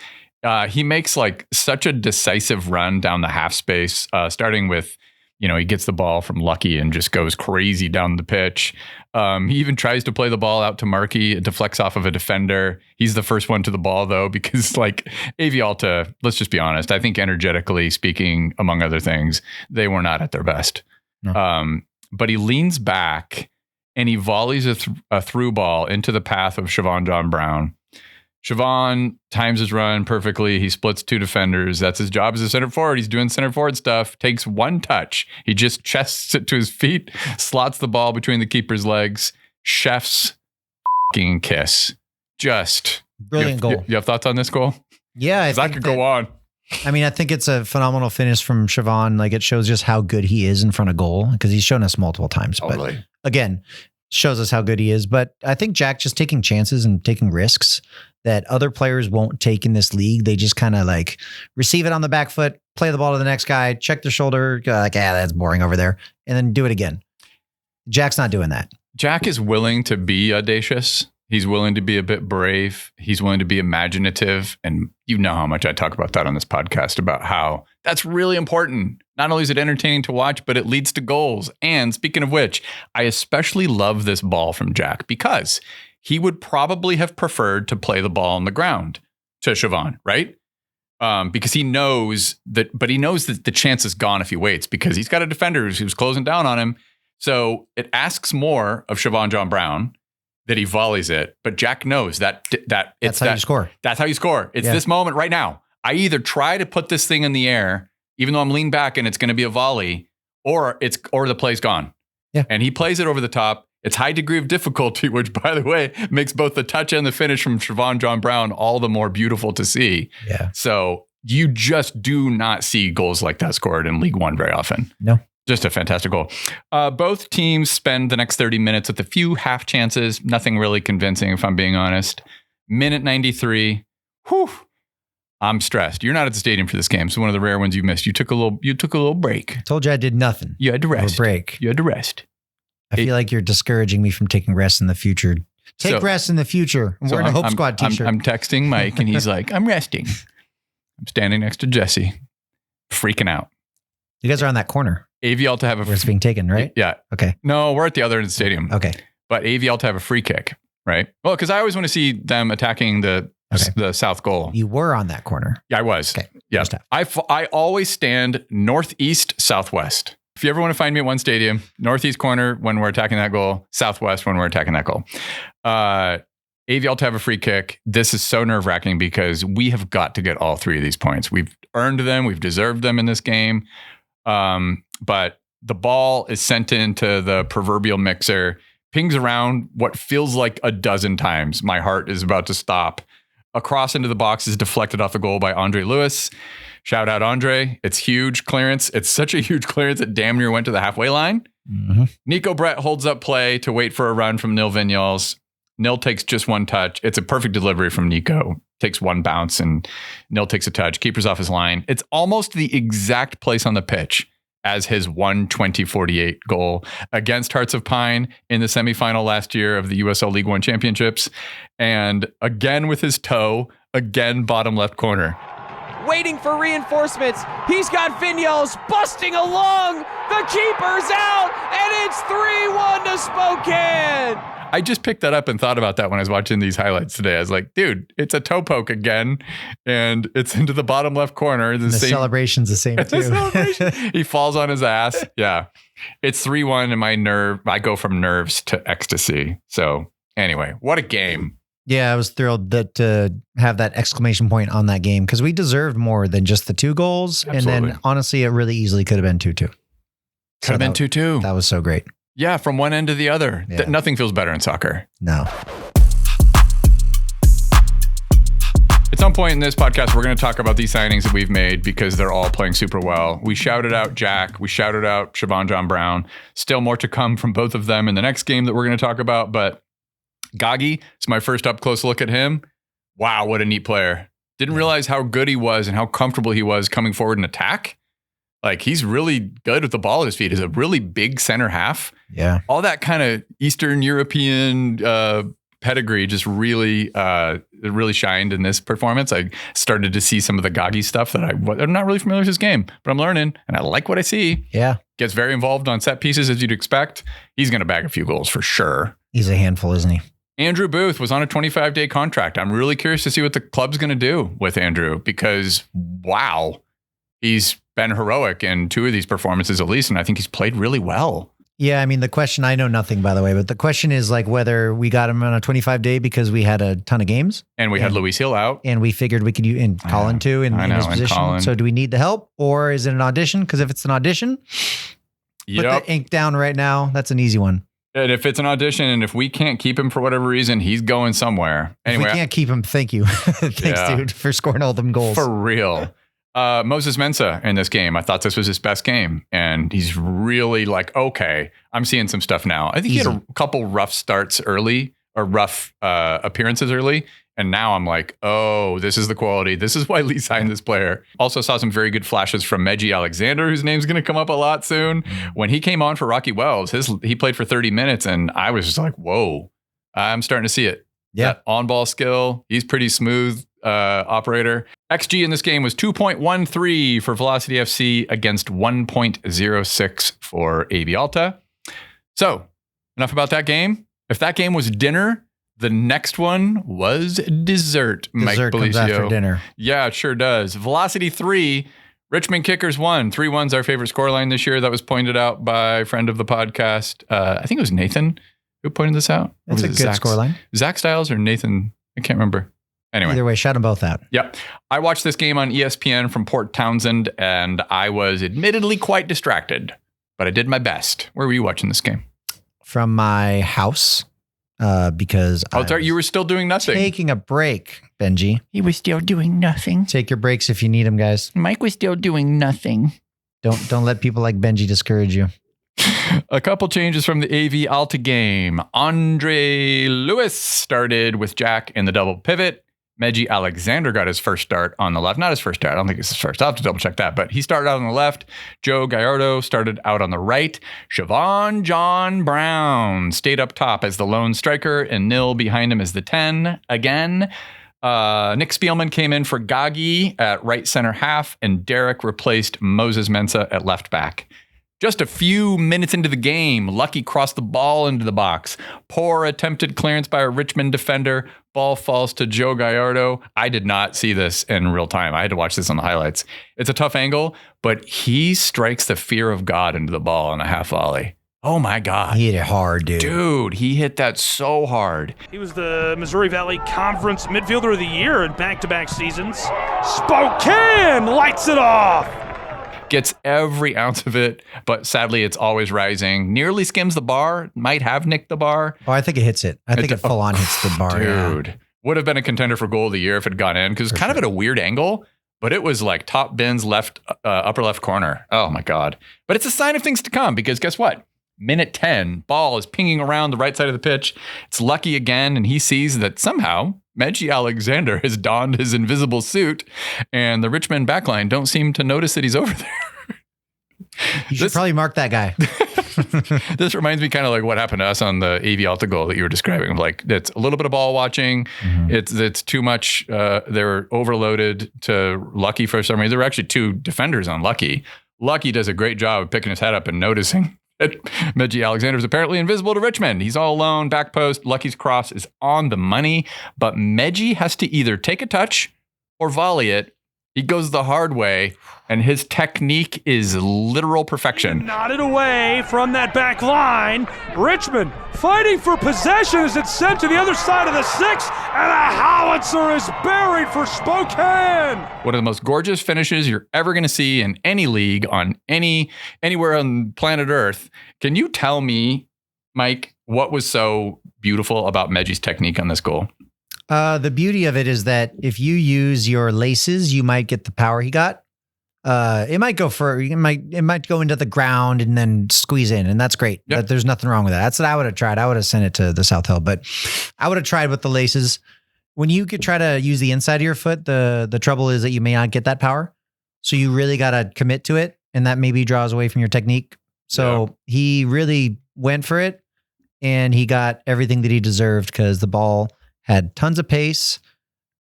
He makes like such a decisive run down the half space, starting with, he gets the ball from Lucky and just goes crazy down the pitch. He even tries to play the ball out to Markey. It deflects off of a defender. He's the first one to the ball, though, because like AV Alta, let's just be honest, I think energetically speaking, among other things, they were not at their best. No. But he leans back and he volleys a through ball into the path of Shavon John-Brown. Shavon times his run perfectly. He splits two defenders. That's his job as a center forward. He's doing center forward stuff. Takes one touch. He just chests it to his feet, slots the ball between the keeper's legs. Chef's fucking kiss. Just brilliant goal. You have thoughts on this goal? Yeah, I could go on. I mean, I think it's a phenomenal finish from Shavon. Like it shows just how good he is in front of goal because he's shown us multiple times. Totally. But again, shows us how good he is. But I think Jack just taking chances and taking risks that other players won't take in this league. They just kind of like receive it on the back foot, play the ball to the next guy, check their shoulder, that's boring over there, and then do it again. Jack's not doing that. Jack is willing to be audacious. He's willing to be a bit brave. He's willing to be imaginative. And you know how much I talk about that on this podcast, about how that's really important. Not only is it entertaining to watch, but it leads to goals. And speaking of which, I especially love this ball from Jack because he would probably have preferred to play the ball on the ground to Shavon, right? Because he knows that the chance is gone if he waits, because he's got a defender who's closing down on him. So it asks more of Shavon John-Brown that he volleys it, but Jack knows that's how you score. That's how you score. It's this moment right now. I either try to put this thing in the air, even though I'm leaned back and it's going to be a volley, or the play's gone. Yeah. And he plays it over the top. It's high degree of difficulty, which, by the way, makes both the touch and the finish from Shavon John-Brown all the more beautiful to see. Yeah. So you just do not see goals like that scored in League One very often. No. Just a fantastic goal. Both teams spend the next 30 minutes with a few half chances. Nothing really convincing, if I'm being honest. Minute 93. Whew. I'm stressed. You're not at the stadium for this game, so one of the rare ones you missed. You took a little break. Told you I did nothing. You had to rest. Or break. You had to rest. I feel like you're discouraging me from taking rest in the future. Take rest in the future. I'm wearing a Hope Squad t-shirt. I'm texting Mike, and he's like, I'm resting. I'm standing next to Jesse, freaking out. You guys are on that corner. AV Alta have where it's being taken, right? Yeah. Okay. No, we're at the other end of the stadium. Okay. But AV Alta have a free kick, right? Well, because I always want to see them attacking the south goal. You were on that corner. Yeah, I was. Okay. Yeah. I always stand northeast, southwest. If you ever want to find me at one stadium, northeast corner when we're attacking that goal, southwest when we're attacking that goal. AV Alta have a free kick. This is so nerve-wracking because we have got to get all three of these points. We've earned them. We've deserved them in this game. But the ball is sent into the proverbial mixer, pings around what feels like a dozen times. My heart is about to stop. A cross into the box is deflected off the goal by Andre Lewis. Shout out Andre. It's huge clearance. It's such a huge clearance that damn near went to the halfway line. Mm-hmm. Nico Brett holds up play to wait for a run from Nil Vignoles. Nil takes just one touch. It's a perfect delivery from Nico. Takes one bounce and Nil takes a touch. Keeper's off his line. It's almost the exact place on the pitch as his 1:20:48 goal against Hearts of Pine in the semifinal last year of the USL League One Championships. And again with his toe, again bottom left corner. Waiting for reinforcements. He's got Vignoles busting along. The keeper's out, and it's 3-1 to Spokane. I just picked that up and thought about that when I was watching these highlights today. I was like, dude, it's a toe poke again, and it's into the bottom left corner. The celebration's the same too. He falls on his ass. Yeah. It's 3-1, and I go from nerves to ecstasy. So anyway, what a game. Yeah, I was thrilled to have that exclamation point on that game because we deserved more than just the 2 goals. Absolutely. And then honestly, it really easily could have been 2-2. Could have been 2-2. That was so great. Yeah, from one end to the other. Yeah. Nothing feels better in soccer. No. At some point in this podcast, we're going to talk about these signings that we've made because they're all playing super well. We shouted out Jack. We shouted out Shavon John-Brown. Still more to come from both of them in the next game that we're going to talk about. But Gagi, it's my first up close look at him. Wow, what a neat player. Didn't realize how good he was and how comfortable he was coming forward in attack. Like, he's really good with the ball at his feet. He's a really big center half. Yeah. All that kind of Eastern European pedigree just really shined in this performance. I started to see some of the Gagi stuff that I'm not really familiar with his game, but I'm learning, and I like what I see. Yeah. Gets very involved on set pieces, as you'd expect. He's going to bag a few goals for sure. He's a handful, isn't he? Andrew Booth was on a 25-day contract. I'm really curious to see what the club's going to do with Andrew because, wow, he's been heroic in 2 of these performances at least, and I think he's played really well. Yeah, I mean, the question, I know nothing, by the way, but the question is like whether we got him on a 25-day because we had a ton of games. And we had Luis Hill out. And we figured we could use in Colin too in his position. So do we need the help or is it an audition? Because if it's an audition, put the ink down right now. That's an easy one. And if it's an audition and if we can't keep him for whatever reason, he's going somewhere. Anyway, if we can't keep him, thank you. Thanks, dude, for scoring all them goals. For real. Moses Mensah in this game, I thought this was his best game. And he's really like, okay, I'm seeing some stuff now. I think he had a couple rough starts early or rough appearances early. And now I'm like, oh, this is the quality. This is why Lee signed this player. Also saw some very good flashes from Medgy Alexandre, whose name's going to come up a lot soon. When he came on for Rocky Wells, he played for 30 minutes. And I was just like, whoa, I'm starting to see it. Yeah. That on-ball skill. He's pretty smooth operator. XG in this game was 2.13 for Velocity FC against 1.06 for AV Alta. So, enough about that game. If that game was dinner, the next one was dessert. Mike Dessert comes Belicio. after dinner. Yeah, it sure does. Velocity 3, Richmond Kickers 1. 3-1's our favorite scoreline this year. That was pointed out by a friend of the podcast. I think it was Nathan who pointed this out. That's a good scoreline. Zach Styles or Nathan? I can't remember. Anyway. Either way, shout them both out. Yep. I watched this game on ESPN from Port Townsend, and I was admittedly quite distracted, but I did my best. Where were you watching this game? From my house, because You were still doing nothing. Taking a break, Benji. He was still doing nothing. Take your breaks if you need them, guys. Mike was still doing nothing. Don't let people like Benji discourage you. A couple changes from the AV Alta game. Andre Lewis started with Jack in the double pivot. Medgy Alexandre got his first start on the left. Not his first start. I don't think it's his first. I'll have to double check that. But he started out on the left. Joe Gallardo started out on the right. Shavon John-Brown stayed up top as the lone striker and Nil behind him as the 10 again. Nick Spielman came in for Gagi at right center half, and Derek replaced Moses Mensah at left back. Just a few minutes into the game, Lucky crossed the ball into the box. Poor attempted clearance by a Richmond defender. Ball falls to Joe Gallardo. I did not see this in real time. I had to watch this on the highlights. It's a tough angle, but he strikes the fear of God into the ball on a half volley. Oh my God. He hit it hard, dude. Dude, he hit that so hard. He was the Missouri Valley Conference Midfielder of the Year in back-to-back seasons. Spokane lights it off. Gets every ounce of it, but sadly it's always rising. Nearly skims the bar, might have nicked the bar. Oh, I think it hits it. I think it full on hits the bar. Dude, yeah. Would have been a contender for goal of the year if it had gone in, because it's kind of at a weird angle, but it was like top bins left, upper left corner. Oh my God. But it's a sign of things to come, because guess what? Minute 10, ball is pinging around the right side of the pitch. It's Lucky again, and he sees that somehow Medgy Alexandre has donned his invisible suit, and the Richmond backline don't seem to notice that he's over there. You should probably mark that guy. This reminds me kind of like what happened to us on the AV Alta goal that you were describing. Like, it's a little bit of ball watching. Mm-hmm. It's too much. They're overloaded to Lucky for some reason. There were actually two defenders on Lucky. Lucky does a great job of picking his head up and noticing Medgy Alexandre is apparently invisible to Richmond. He's all alone, back post. Lucky's cross is on the money, but Medgy has to either take a touch or volley it. He goes the hard way, and his technique is literal perfection. Nodded away from that back line. Richmond fighting for possession as it's sent to the other side of the 6, and a howitzer is buried for Spokane. One of the most gorgeous finishes you're ever going to see in any league on anywhere on planet Earth. Can you tell me, Mike, what was so beautiful about Medgy's technique on this goal? The beauty of it is that if you use your laces, you might get the power he got. It might go into the ground and then squeeze in, and that's great. Yep. There's nothing wrong with that. That's what I would have tried. I would have sent it to the South Hill, but I would have tried with the laces. When you could try to use the inside of your foot, the trouble is that you may not get that power. So you really got to commit to it, and that maybe draws away from your technique. So he really went for it, and he got everything that he deserved because the ball had tons of pace,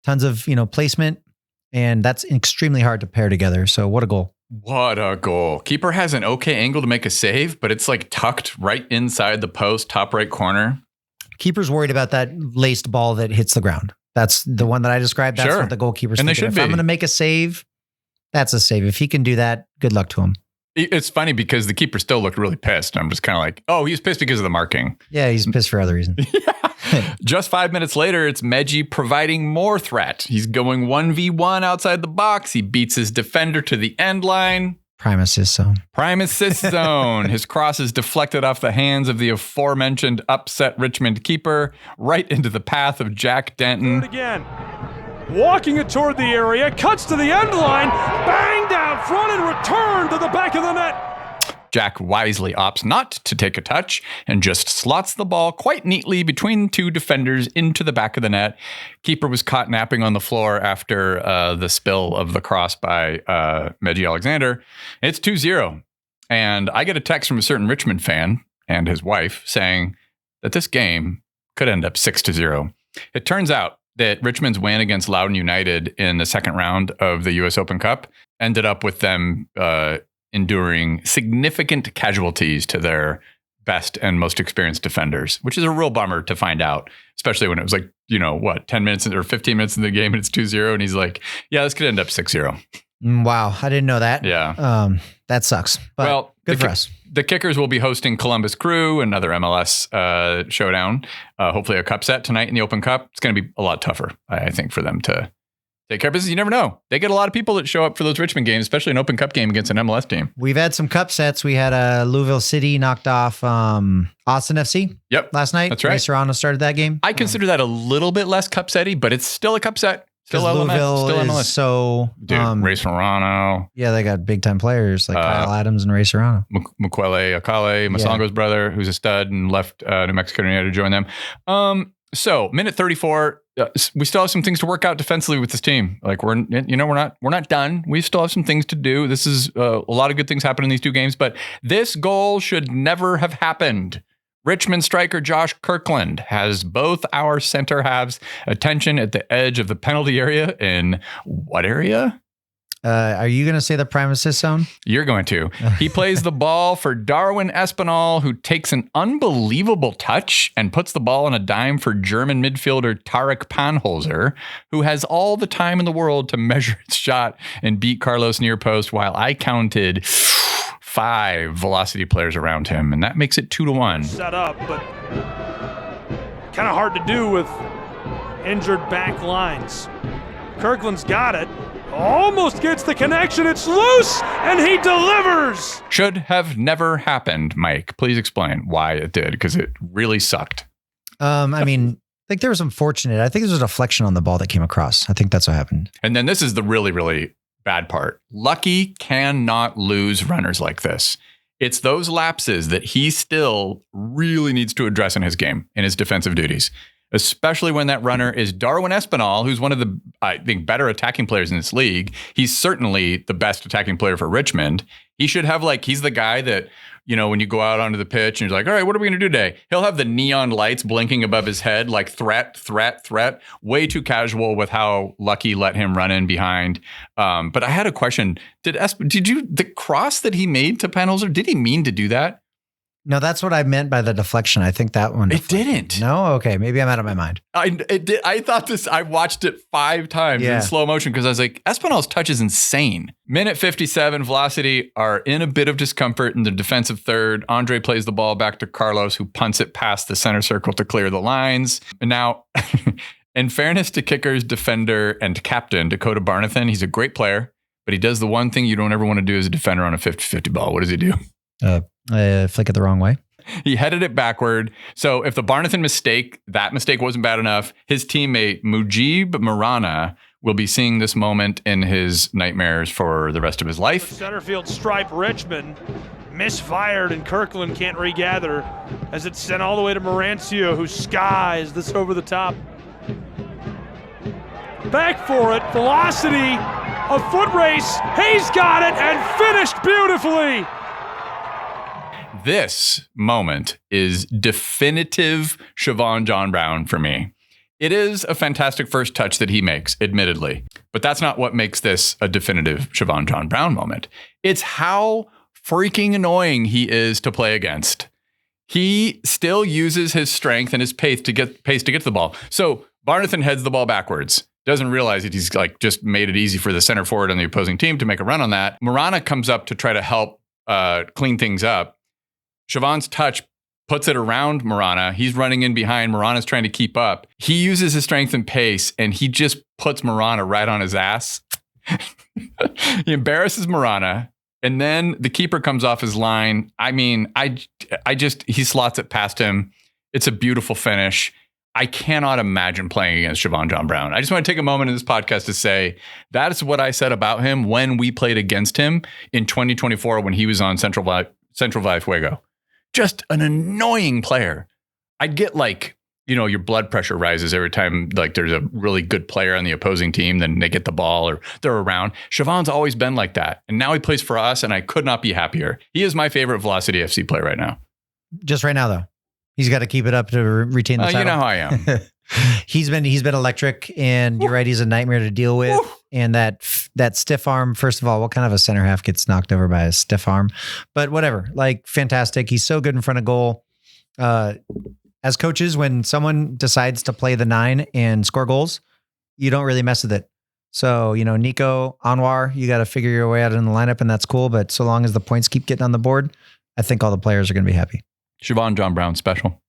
tons of, placement, and that's extremely hard to pair together. So what a goal. What a goal. Keeper has an okay angle to make a save, but it's like tucked right inside the post, top right corner. Keeper's worried about that laced ball that hits the ground. That's the one that I described. That's what the goalkeeper's and thinking. If I'm going to make a save, that's a save. If he can do that, good luck to him. It's funny because the keeper still looked really pissed. I'm just kind of like, oh, he's pissed because of the marking. Yeah, he's pissed for other reasons. Just 5 minutes later, it's Medgy providing more threat. He's going 1v1 outside the box. He beats his defender to the end line. Prime assist zone. His cross is deflected off the hands of the aforementioned upset Richmond keeper right into the path of Jack Denton. Again. Walking it toward the area, cuts to the end line, banged out front and returned to the back of the net. Jack wisely opts not to take a touch and just slots the ball quite neatly between two defenders into the back of the net. Keeper was caught napping on the floor after the spill of the cross by Medgy Alexandre. It's 2-0. And I get a text from a certain Richmond fan and his wife saying that this game could end up 6-0. It turns out that Richmond's win against Loudoun United in the second round of the U.S. Open Cup ended up with them enduring significant casualties to their best and most experienced defenders, which is a real bummer to find out, especially when it was like, 10 minutes or 15 minutes in the game and it's 2-0. And he's like, yeah, this could end up 6-0. Wow. I didn't know that. Yeah. That sucks. But well, good for us. The Kickers will be hosting Columbus Crew, another MLS showdown. Hopefully a cup set tonight in the Open Cup. It's going to be a lot tougher, I think, for them to take care of business. You never know. They get a lot of people that show up for those Richmond games, especially an Open Cup game against an MLS team. We've had some cup sets. We had Louisville City knocked off Austin FC last night. That's right. Ray Serrano started that game. I consider that a little bit less cup setty, but it's still a cup set. Still Louisville still is MLS. So Ray Serrano. Yeah, they got big time players like Kyle Adams and Ray Serrano. Mukwele Akale, Masongo's brother, who's a stud and left New Mexico United to join them. So minute 34, we still have some things to work out defensively with this team. Like we're not done. We still have some things to do. This is a lot of good things happen in these two games, but this goal should never have happened. Richmond striker Josh Kirkland has both our center halves' attention at the edge of the penalty area. In what area? Are you going to say the prime assist zone? You're going to. He plays the ball for Darwin Espinal, who takes an unbelievable touch and puts the ball on a dime for German midfielder Tarek Panholzer, who has all the time in the world to measure its shot and beat Carlos near post, while I counted 5 velocity players around him, and that makes it 2-1. Set up, but kind of hard to do with injured back lines. Kirkland's got it. Almost gets the connection. It's loose, and he delivers. Should have never happened, Mike. Please explain why it did, because it really sucked. I think there was unfortunate. I think there was a deflection on the ball that came across. I think that's what happened. And then this is the really, really bad part. Lucky cannot lose runners like this. It's those lapses that he still really needs to address in his game, in his defensive duties, especially when that runner is Darwin Espinal, who's one of the, I think, better attacking players in this league. He's certainly the best attacking player for Richmond. He should have, he's the guy that, when you go out onto the pitch and you're like, all right, what are we going to do today? He'll have the neon lights blinking above his head, like threat. Way too casual with how Lucky let him run in behind. But I had a question. The cross that he made to Panholzer, did he mean to do that? No, that's what I meant by the deflection. I think that one. It didn't. No? Okay. Maybe I'm out of my mind. It did. I thought this, I watched it 5 times in slow motion because I was like, Espinal's touch is insane. Minute 57, Velocity are in a bit of discomfort in the defensive third. Andre plays the ball back to Carlos, who punts it past the center circle to clear the lines. And now, in fairness to Kickers defender and captain, Dakota Barnathan, he's a great player, but he does the one thing you don't ever want to do as a defender on a 50-50 ball. What does he do? Flick it the wrong way. He headed it backward. So if the Barnathan mistake wasn't bad enough, his teammate Mujib Marana will be seeing this moment in his nightmares for the rest of his life. The center field stripe Richmond misfired, and Kirkland can't regather as it's sent all the way to Marancio, who skies this over the top. Back for it, Velocity, a foot race. He's got it and finished beautifully. This moment is definitive Shavon John-Brown for me. It is a fantastic first touch that he makes, admittedly, but that's not what makes this a definitive Shavon John-Brown moment. It's how freaking annoying he is to play against. He still uses his strength and his pace to get to the ball. So Barnathan heads the ball backwards. Doesn't realize that he's just made it easy for the center forward on the opposing team to make a run on that. Marana comes up to try to help clean things up. Shavon's touch puts it around Marana. He's running in behind. Marana's trying to keep up. He uses his strength and pace, and he just puts Marana right on his ass. He embarrasses Marana, and then the keeper comes off his line. He slots it past him. It's a beautiful finish. I cannot imagine playing against Shavon John-Brown. I just want to take a moment in this podcast to say that is what I said about him when we played against him in 2024 when he was on Central Valley Fuego. Just an annoying player. I'd get your blood pressure rises every time there's a really good player on the opposing team, then they get the ball or they're around. Shavon's always been like that. And now he plays for us, and I could not be happier. He is my favorite Velocity FC player right now. Just right now, though. He's got to keep it up to retain the title. You know how I am. He's been electric, and you're right, he's a nightmare to deal with. And that stiff arm, first of all, what kind of a center half gets knocked over by a stiff arm? But whatever, like fantastic. He's so good in front of goal. As coaches, when someone decides to play the 9 and score goals, you don't really mess with it. So, Nico, Anwar, you got to figure your way out in the lineup, and that's cool. But so long as the points keep getting on the board, I think all the players are going to be happy. Shavon John-Brown special.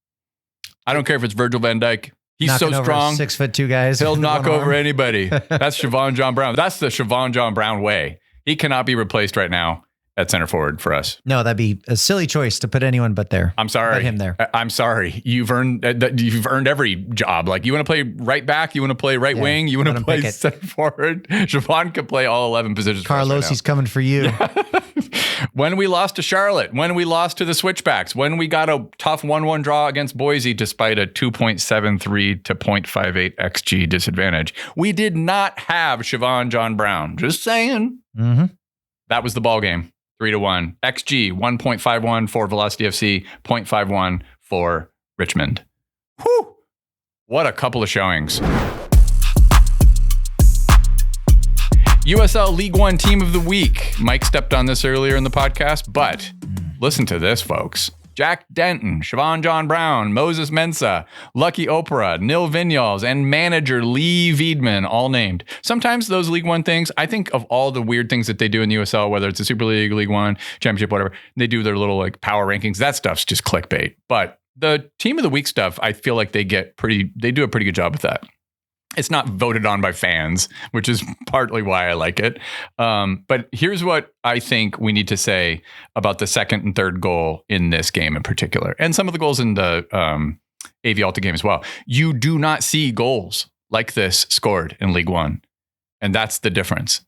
I don't care if it's Virgil van Dijk. He's knocking so over strong. 6'2" guys. He'll knock over anybody. That's Shavon John-Brown. That's the Shavon John-Brown way. He cannot be replaced right now at center forward for us. No, that'd be a silly choice to put anyone but there. I'm sorry. Put him there. I'm sorry. You've earned every job. Like, you want to play right back, you want to play right wing, you want to play center forward. Shavon can play all 11 positions. Carlos, he's coming for you. When we lost to Charlotte, when we lost to the Switchbacks, when we got a tough 1-1 draw against Boise despite a 2.73 to 0.58 XG disadvantage, we did not have Shavon John-Brown. Just saying. Mm-hmm. That was the ball game. 3-1. XG 1.51 for Velocity FC, 0.51 for Richmond. Whew. What a couple of showings. USL League One Team of the Week. Mike stepped on this earlier in the podcast, but listen to this, folks. Jack Denton, Shavon John-Brown, Moses Mensah, Lucky Oprah, Nil Vinyals, and manager Lee Wiedman, all named. Sometimes those League One things, I think of all the weird things that they do in the USL, whether it's a Super League, League One, Championship, whatever, they do their little like power rankings. That stuff's just clickbait. But the Team of the Week stuff, I feel like they do a pretty good job with that. It's not voted on by fans, which is partly why I like it. But here's what I think we need to say about the second and third goal in this game in particular, and some of the goals in the AV Alta game as well. You do not see goals like this scored in League One. And that's the difference.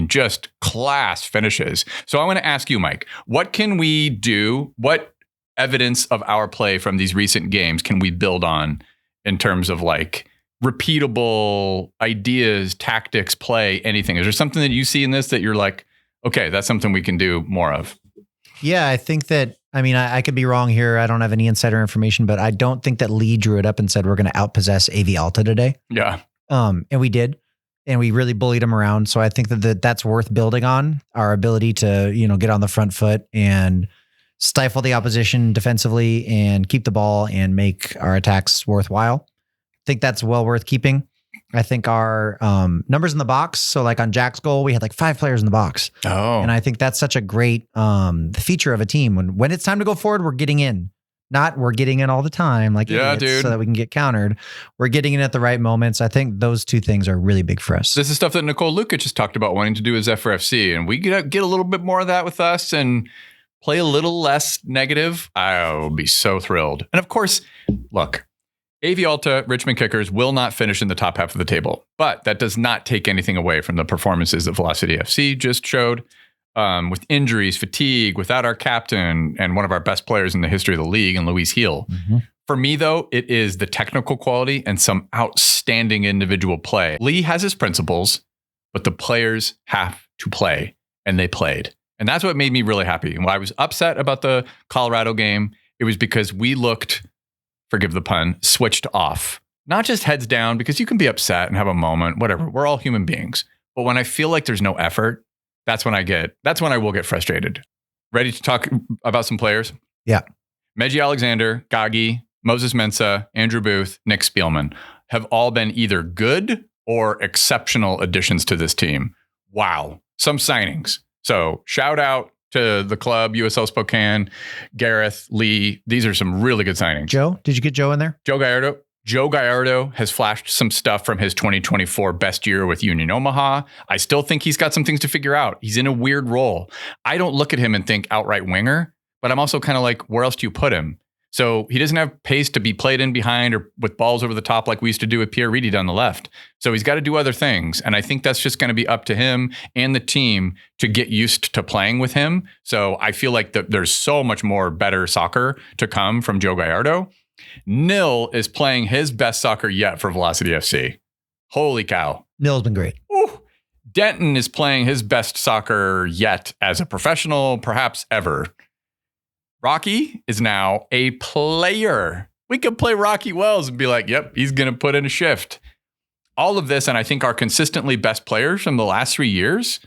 Just class finishes. So I want to ask you, Mike, what can we do? What evidence of our play from these recent games can we build on in terms of like repeatable ideas, tactics, play, anything? Is there something that you see in this that you're like, okay, that's something we can do more of? Yeah, I think that, I could be wrong here. I don't have any insider information, but I don't think that Lee drew it up and said, we're going to outpossess AV Alta today. Yeah. And we did. And we really bullied them around. So I think that that's worth building on, our ability to, get on the front foot and stifle the opposition defensively and keep the ball and make our attacks worthwhile. I think that's well worth keeping. I think our numbers in the box. So like on Jack's goal, we had like 5 players in the box. Oh, and I think that's such a great feature of a team. When it's time to go forward, we're getting in. Not we're getting in all the time, like idiots, so that we can get countered. We're getting in at the right moments. I think those two things are really big for us. This is stuff that Nicole Lukic has talked about wanting to do with Zephyr FC, and we get a little bit more of that with us and play a little less negative. I will be so thrilled. And of course, look, AV Alta, Richmond Kickers will not finish in the top half of the table, but that does not take anything away from the performances that Velocity FC just showed. With injuries, fatigue, without our captain and one of our best players in the history of the league, and Luis Heel. Mm-hmm. For me, though, it is the technical quality and some outstanding individual play. Lee has his principles, but the players have to play, and they played. And that's what made me really happy. And when I was upset about the Colorado game, it was because we looked, forgive the pun, switched off. Not just heads down, because you can be upset and have a moment, whatever. We're all human beings. But when I feel like there's no effort, that's when I will get frustrated. Ready to talk about some players? Yeah. Medgy Alexandre, Gagi, Moses Mensah, Andrew Booth, Nick Spielman have all been either good or exceptional additions to this team. Wow. Some signings. So shout out to the club, USL Spokane, Gareth, Lee. These are some really good signings. Joe, did you get Joe in there? Joe Gallardo has flashed some stuff from his 2024 best year with Union Omaha. I still think he's got some things to figure out. He's in a weird role. I don't look at him and think outright winger, but I'm also kind of like, where else do you put him? So he doesn't have pace to be played in behind or with balls over the top like we used to do with Pierre Reedy down the left. So he's got to do other things. And I think that's just going to be up to him and the team to get used to playing with him. So I feel like there's so much more better soccer to come from Joe Gallardo. Nil is playing his best soccer yet for Velocity FC. Holy cow. Nil's been great. Ooh. Denton is playing his best soccer yet as a professional, perhaps ever. Rocky is now a player We could play Rocky Wells and be like, yep, he's going to put in a shift. All of this, and I think our consistently best players from the last 3 years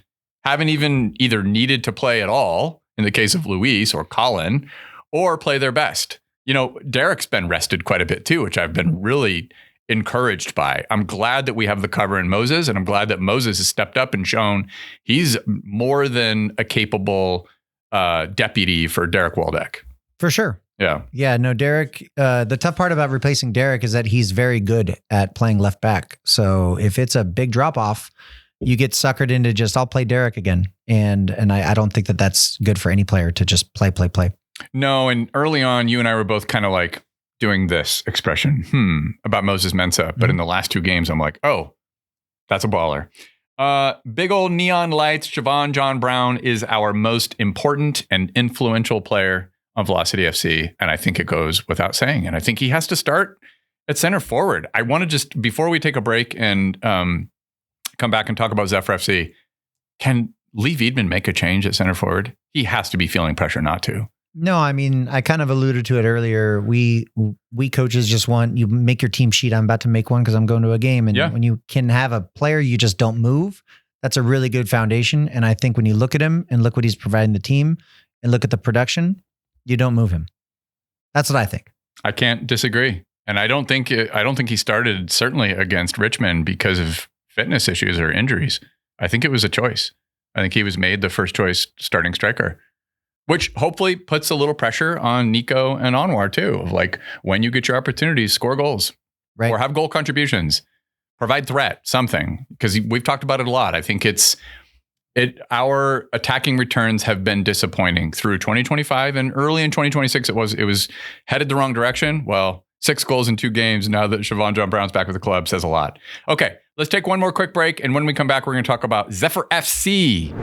haven't even either needed to play at all, in the case of Luis or Colin, or play their best. You know, Derek's been rested quite a bit too, which I've been really encouraged by. I'm glad that we have the cover in Moses, and I'm glad that Moses has stepped up and shown he's more than a capable deputy for Derek Waldeck. For sure. Yeah. Yeah, no, Derek, the tough part about replacing Derek is that he's very good at playing left back. So if it's a big drop off, you get suckered into just, I'll play Derek again. And I don't think that that's good for any player to just play. No, and early on, you and I were both kind of like doing this expression, about Moses Mensah. But in the last 2 games, I'm like, oh, that's a baller. Big old neon lights. Shavon John-Brown is our most important and influential player on Velocity FC. And I think it goes without saying. And I think he has to start at center forward. I want to just, before we take a break and come back and talk about Zephyr FC, can Lee Veidman make a change at center forward? He has to be feeling pressure not to. No, I mean, I kind of alluded to it earlier. We coaches just want, you make your team sheet. I'm about to make one because I'm going to a game. And when you can have a player, you just don't move. That's a really good foundation. And I think when you look at him and look what he's providing the team and look at the production, you don't move him. That's what I think. I can't disagree. And I don't think he started certainly against Richmond because of fitness issues or injuries. I think it was a choice. I think he was made the first choice starting striker, which hopefully puts a little pressure on Nico and Anwar too, of like, when you get your opportunities, score goals, right, or have goal contributions, provide threat, something, because we've talked about it a lot. I think our attacking returns have been disappointing through 2025 and early in 2026. It was headed the wrong direction. Well, 6 goals in 2 games now that Shavon John-Brown's back with the club says a lot. Okay, let's take one more quick break. And when we come back, we're going to talk about Zephyr FC.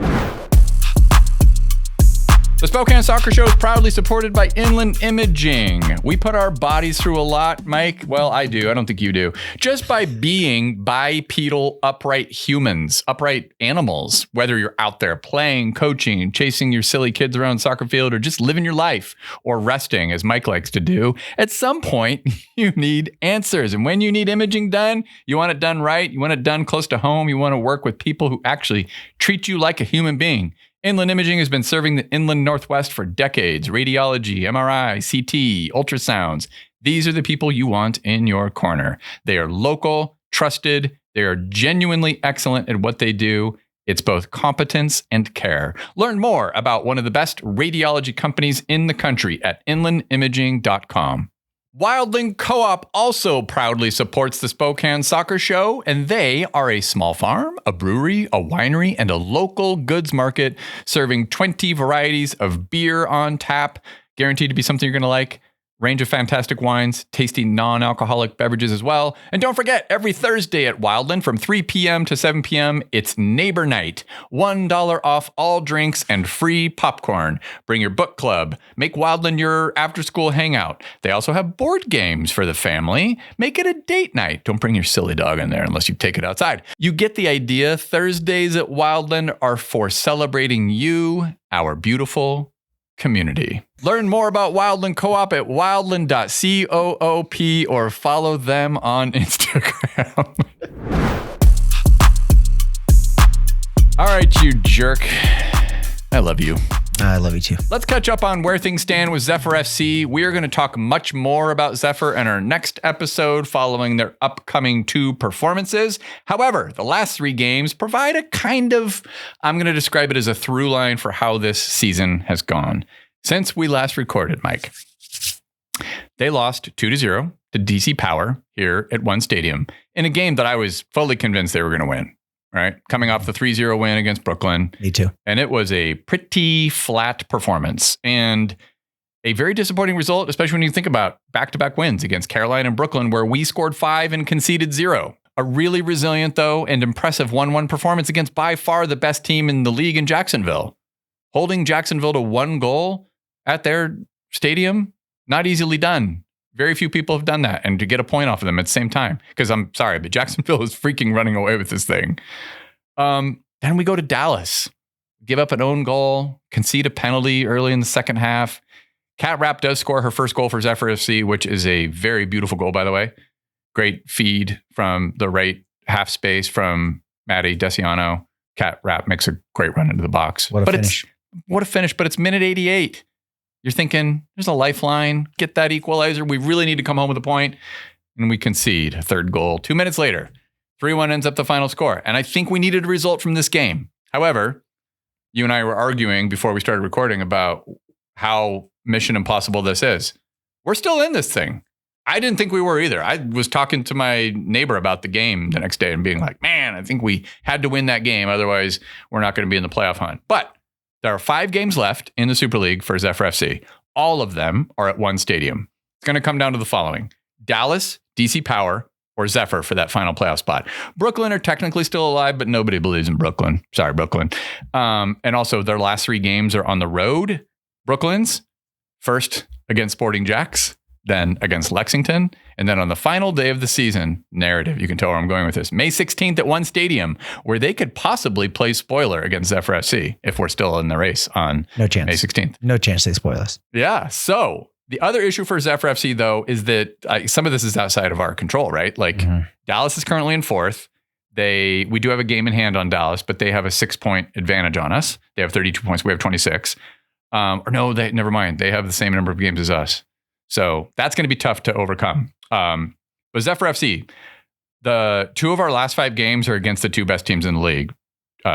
The Spokane Soccer Show is proudly supported by Inland Imaging. We put our bodies through a lot, Mike. Well, I do. I don't think you do. Just by being bipedal, upright humans, upright animals, whether you're out there playing, coaching, chasing your silly kids around the soccer field, or just living your life, or resting, as Mike likes to do, at some point, you need answers. And when you need imaging done, you want it done right. You want it done close to home. You want to work with people who actually treat you like a human being. Inland Imaging has been serving the Inland Northwest for decades. Radiology, MRI, CT, ultrasounds. These are the people you want in your corner. They are local, trusted. They are genuinely excellent at what they do. It's both competence and care. Learn more about one of the best radiology companies in the country at inlandimaging.com. Wildland Co-op also proudly supports the Spokane Soccer Show, and they are a small farm, a brewery, a winery, and a local goods market serving 20 varieties of beer on tap, guaranteed to be something you're going to like. Range of fantastic wines, tasty non-alcoholic beverages as well. And don't forget, every Thursday at Wildland from 3 p.m. to 7 p.m., it's Neighbor Night. $1 off all drinks and free popcorn. Bring your book club. Make Wildland your after-school hangout. They also have board games for the family. Make it a date night. Don't bring your silly dog in there unless you take it outside. You get the idea. Thursdays at Wildland are for celebrating you, our beautiful community. Learn more about Wildland Co-op at wildland.coop or follow them on Instagram. All right, you jerk. I love you. I love you too. Let's catch up on where things stand with Zephyr FC. We are going to talk much more about Zephyr in our next episode following their upcoming 2 performances. However, the last 3 games provide a kind of, I'm going to describe it as a through line for how this season has gone. Since we last recorded, Mike, they lost 2-0 to DC Power here at One Stadium in a game that I was fully convinced they were going to win. Right? Coming off the 3-0 win against Brooklyn. Me too. And it was a pretty flat performance and a very disappointing result, especially when you think about back-to-back wins against Carolina and Brooklyn, where we scored 5 and conceded 0. A really resilient, though, and impressive 1-1 performance against by far the best team in the league in Jacksonville. Holding Jacksonville to 1 goal at their stadium, not easily done. Very few people have done that, and to get a point off of them at the same time. Because I'm sorry, but Jacksonville is freaking running away with this thing. Then we go to Dallas, give up an own goal, concede a penalty early in the second half, Cat Rapp does score her first goal for Zephyr FC, which is a very beautiful goal, by the way. Great feed from the right half space from Maddie Desiano. Cat Rapp makes a great run into the box. What a finish. What a finish, but it's minute 88. You're thinking, there's a lifeline. Get that equalizer. We really need to come home with a point. And we concede a third goal. 2 minutes later, 3-1 ends up the final score. And I think we needed a result from this game. However, you and I were arguing before we started recording about how mission impossible this is. We're still in this thing. I didn't think we were either. I was talking to my neighbor about the game the next day and being like, man, I think we had to win that game. Otherwise, we're not going to be in the playoff hunt. But there are 5 games left in the Super League for Zephyr FC. All of them are at one stadium. It's going to come down to the following: Dallas, DC Power, or Zephyr for that final playoff spot. Brooklyn are technically still alive, but nobody believes in Brooklyn. Sorry, Brooklyn. And also their last 3 games are on the road. Brooklyn's first against Sporting Jacks, then against Lexington, and then on the final day of the season, narrative, you can tell where I'm going with this, May 16th at one stadium where they could possibly play spoiler against Zephyr FC if we're still in the race on No chance. May 16th. No chance they spoil us. Yeah. So the other issue for Zephyr FC, though, is that some of this is outside of our control, right? Like Dallas is currently in 4th. We do have a game in hand on Dallas, but they have a 6-point advantage on us. They have 32 points. We have 26. Never mind. They have the same number of games as us. So that's going to be tough to overcome. But Zephyr FC, the 2 of our last 5 games are against the 2 best teams in the league,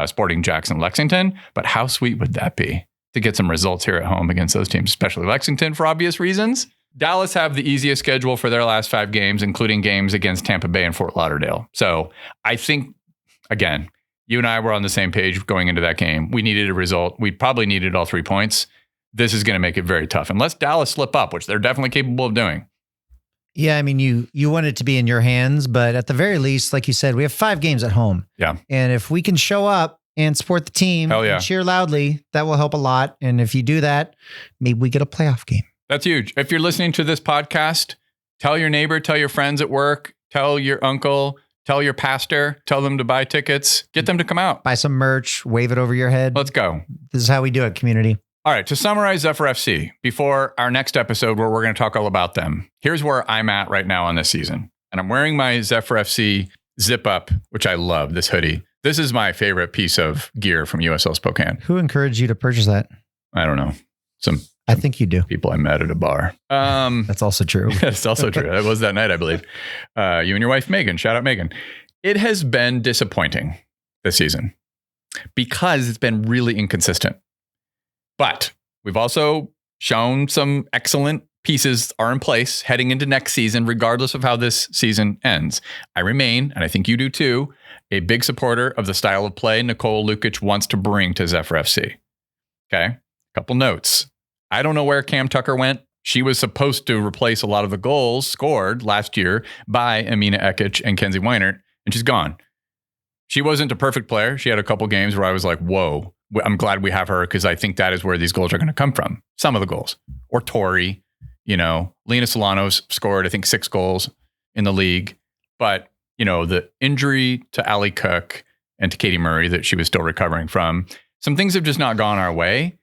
Sporting Jacks and Lexington. But how sweet would that be to get some results here at home against those teams, especially Lexington for obvious reasons? Dallas have the easiest schedule for their last 5 games, including games against Tampa Bay and Fort Lauderdale. So I think, again, you and I were on the same page going into that game. We needed a result. We probably needed all 3 points. This is going to make it very tough unless Dallas slip up, which they're definitely capable of doing. Yeah, I mean, you want it to be in your hands, but at the very least, like you said, we have 5 games at home. Yeah. And if we can show up and support the team and cheer loudly, that will help a lot. And if you do that, maybe we get a playoff game. That's huge. If you're listening to this podcast, tell your neighbor, tell your friends at work, tell your uncle, tell your pastor, tell them to buy tickets, get them to come out. Buy some merch, wave it over your head. Let's go. This is how we do it, community. All right, to summarize Zephyr FC, before our next episode where we're going to talk all about them, here's where I'm at right now on this season. And I'm wearing my Zephyr FC zip up, which I love, this hoodie. This is my favorite piece of gear from USL Spokane. Who encouraged you to purchase that? I don't know. I think you do. People I met at a bar. That's also true. That's also true. That was that night, I believe. You and your wife, Megan. Shout out, Megan. It has been disappointing this season because it's been really inconsistent. But we've also shown some excellent pieces are in place heading into next season, regardless of how this season ends. I remain, and I think you do too, a big supporter of the style of play Nicole Lukic wants to bring to Zephyr FC. Okay, couple notes. I don't know where Cam Tucker went. She was supposed to replace a lot of the goals scored last year by Amina Ekic and Kenzie Weinert, and she's gone. She wasn't a perfect player. She had a couple games where I was like, whoa, I'm glad we have her because I think that is where these goals are going to come from. Some of the goals. Or Tori, Lena Solano's scored, I think, 6 goals in the league. But, the injury to Ali Cook and to Katie Murray that she was still recovering from, some things have just not gone our way.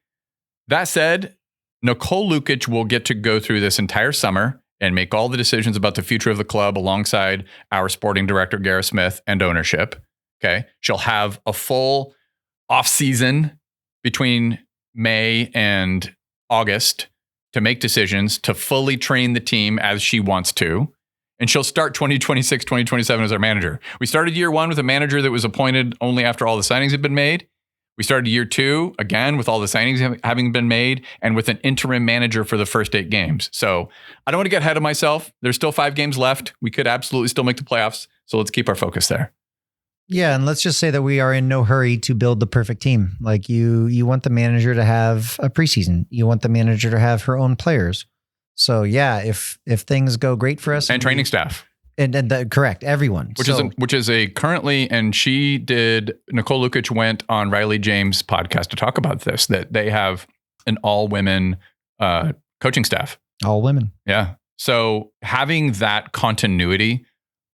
That said, Nicole Lukic will get to go through this entire summer and make all the decisions about the future of the club alongside our sporting director, Gareth Smith, and ownership. Okay. She'll have a full off season between May and August to make decisions, to fully train the team as she wants to. And she'll start 2026, 2027 as our manager. We started year 1 with a manager that was appointed only after all the signings had been made. We started year 2, again, with all the signings having been made and with an interim manager for the first 8 games. So I don't want to get ahead of myself. There's still 5 games left. We could absolutely still make the playoffs. So let's keep our focus there. Yeah, and let's just say that we are in no hurry to build the perfect team. Like you want the manager to have a preseason. You want the manager to have her own players. So yeah, if things go great for us and training staff. And correct, everyone. Which is a currently, and Nicole Lukic went on Riley James' podcast to talk about this, that they have an all-women coaching staff. All women. Yeah. So having that continuity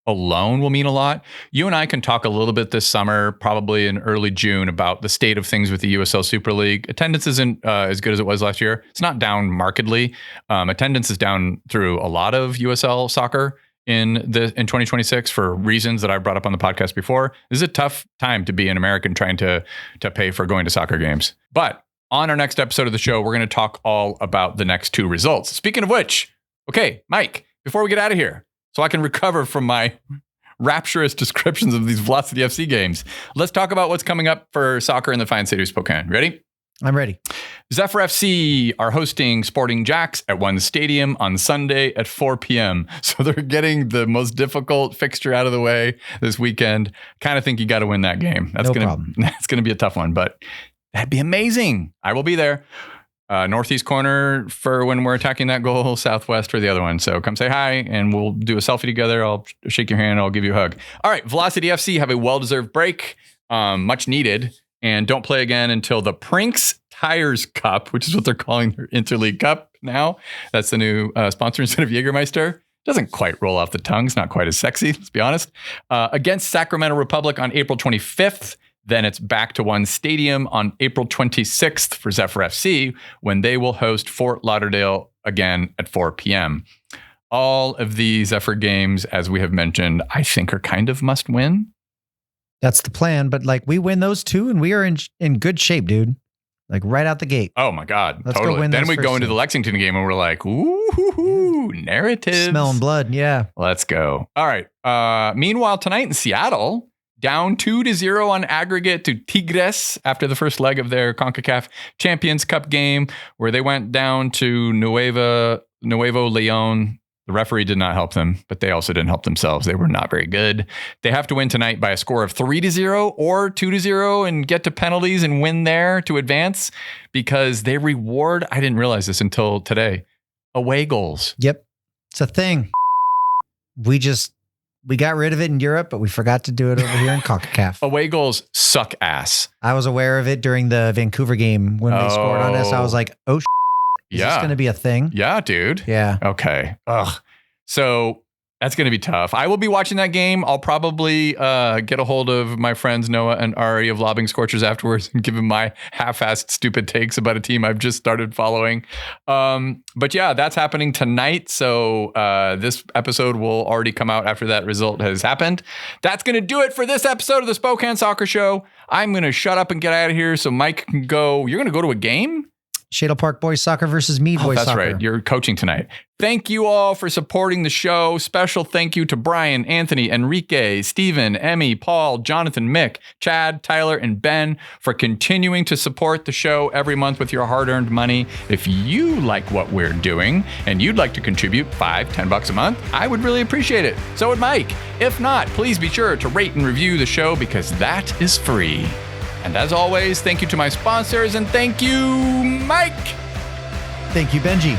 alone will mean a lot. You and I can talk a little bit this summer, probably in early June, about the state of things with the USL Super League. Attendance isn't as good as it was last year. It's not down markedly. Attendance is down through a lot of USL soccer in 2026 for reasons that I brought up on the podcast before. This is a tough time to be an American trying to pay for going to soccer games. But on our next episode of the show, we're going to talk all about the next two results. Speaking of which, okay, Mike, before we get out of here, so I can recover from my rapturous descriptions of these Velocity FC games, let's talk about what's coming up for soccer in the fine city of Spokane. Ready? I'm ready. Zephyr FC are hosting Sporting Jacks at One Stadium on Sunday at 4 p.m. So they're getting the most difficult fixture out of the way this weekend. Kind of think you got to win that game. That's problem. That's going to be a tough one, but that'd be amazing. I will be there. Northeast corner for when we're attacking that goal, southwest for the other one. So come say hi and we'll do a selfie together. I'll shake your hand. I'll give you a hug. All right. Velocity FC have a well-deserved break, much needed, and don't play again until the Prinks Tires Cup, which is what they're calling their Interleague Cup now. That's the new sponsor instead of Jägermeister. Doesn't quite roll off the tongue. It's not quite as sexy, let's be honest. Against Sacramento Republic on April 25th. Then it's back to One Stadium on April 26th for Zephyr FC when they will host Fort Lauderdale again at 4 p.m. All of the Zephyr games, as we have mentioned, I think are kind of must win. That's the plan. But like we win those two and we are in good shape, dude. Like right out the gate. Oh my God. Let's totally. go win Then those we go first into two. the Lexington game and we're like, ooh, narratives. Smelling blood. Yeah. Let's go. All right. Meanwhile, tonight in Seattle, down 2-0 on aggregate to Tigres after the first leg of their CONCACAF Champions Cup game, where they went down to Nuevo Leon. The referee did not help them, but they also didn't help themselves. They were not very good. They have to win tonight by a score of 3-0 or 2-0 and get to penalties and win there to advance because they reward, I didn't realize this until today, away goals. Yep. It's a thing. We got rid of it in Europe, but we forgot to do it over here in CONCACAF. Away goals suck ass. I was aware of it during the Vancouver game when they scored on us. I was like, oh, is this going to be a thing? Yeah, dude. Yeah. Okay. Ugh. So that's going to be tough. I will be watching that game. I'll probably get a hold of my friends Noah and Ari of Lobbing Scorchers afterwards and give them my half-assed stupid takes about a team I've just started following. But yeah, that's happening tonight. So this episode will already come out after that result has happened. That's going to do it for this episode of the Spokane Soccer Show. I'm going to shut up and get out of here so Mike can go. You're going to go to a game? Shadle Park Boys Soccer versus Mead Boys That's Soccer. right. You're coaching tonight. Thank you all for supporting the show. Special thank you to Brian, Anthony, Enrique, Stephen, Emmy, Paul, Jonathan, Mick, Chad, Tyler, and Ben for continuing to support the show every month with your hard-earned money. If you like what we're doing and you'd like to contribute $5-10 a month, I would really appreciate it. So would Mike. If not, please be sure to rate and review the show because that is free. And as always, thank you to my sponsors and thank you, Mike. Thank you, Benji.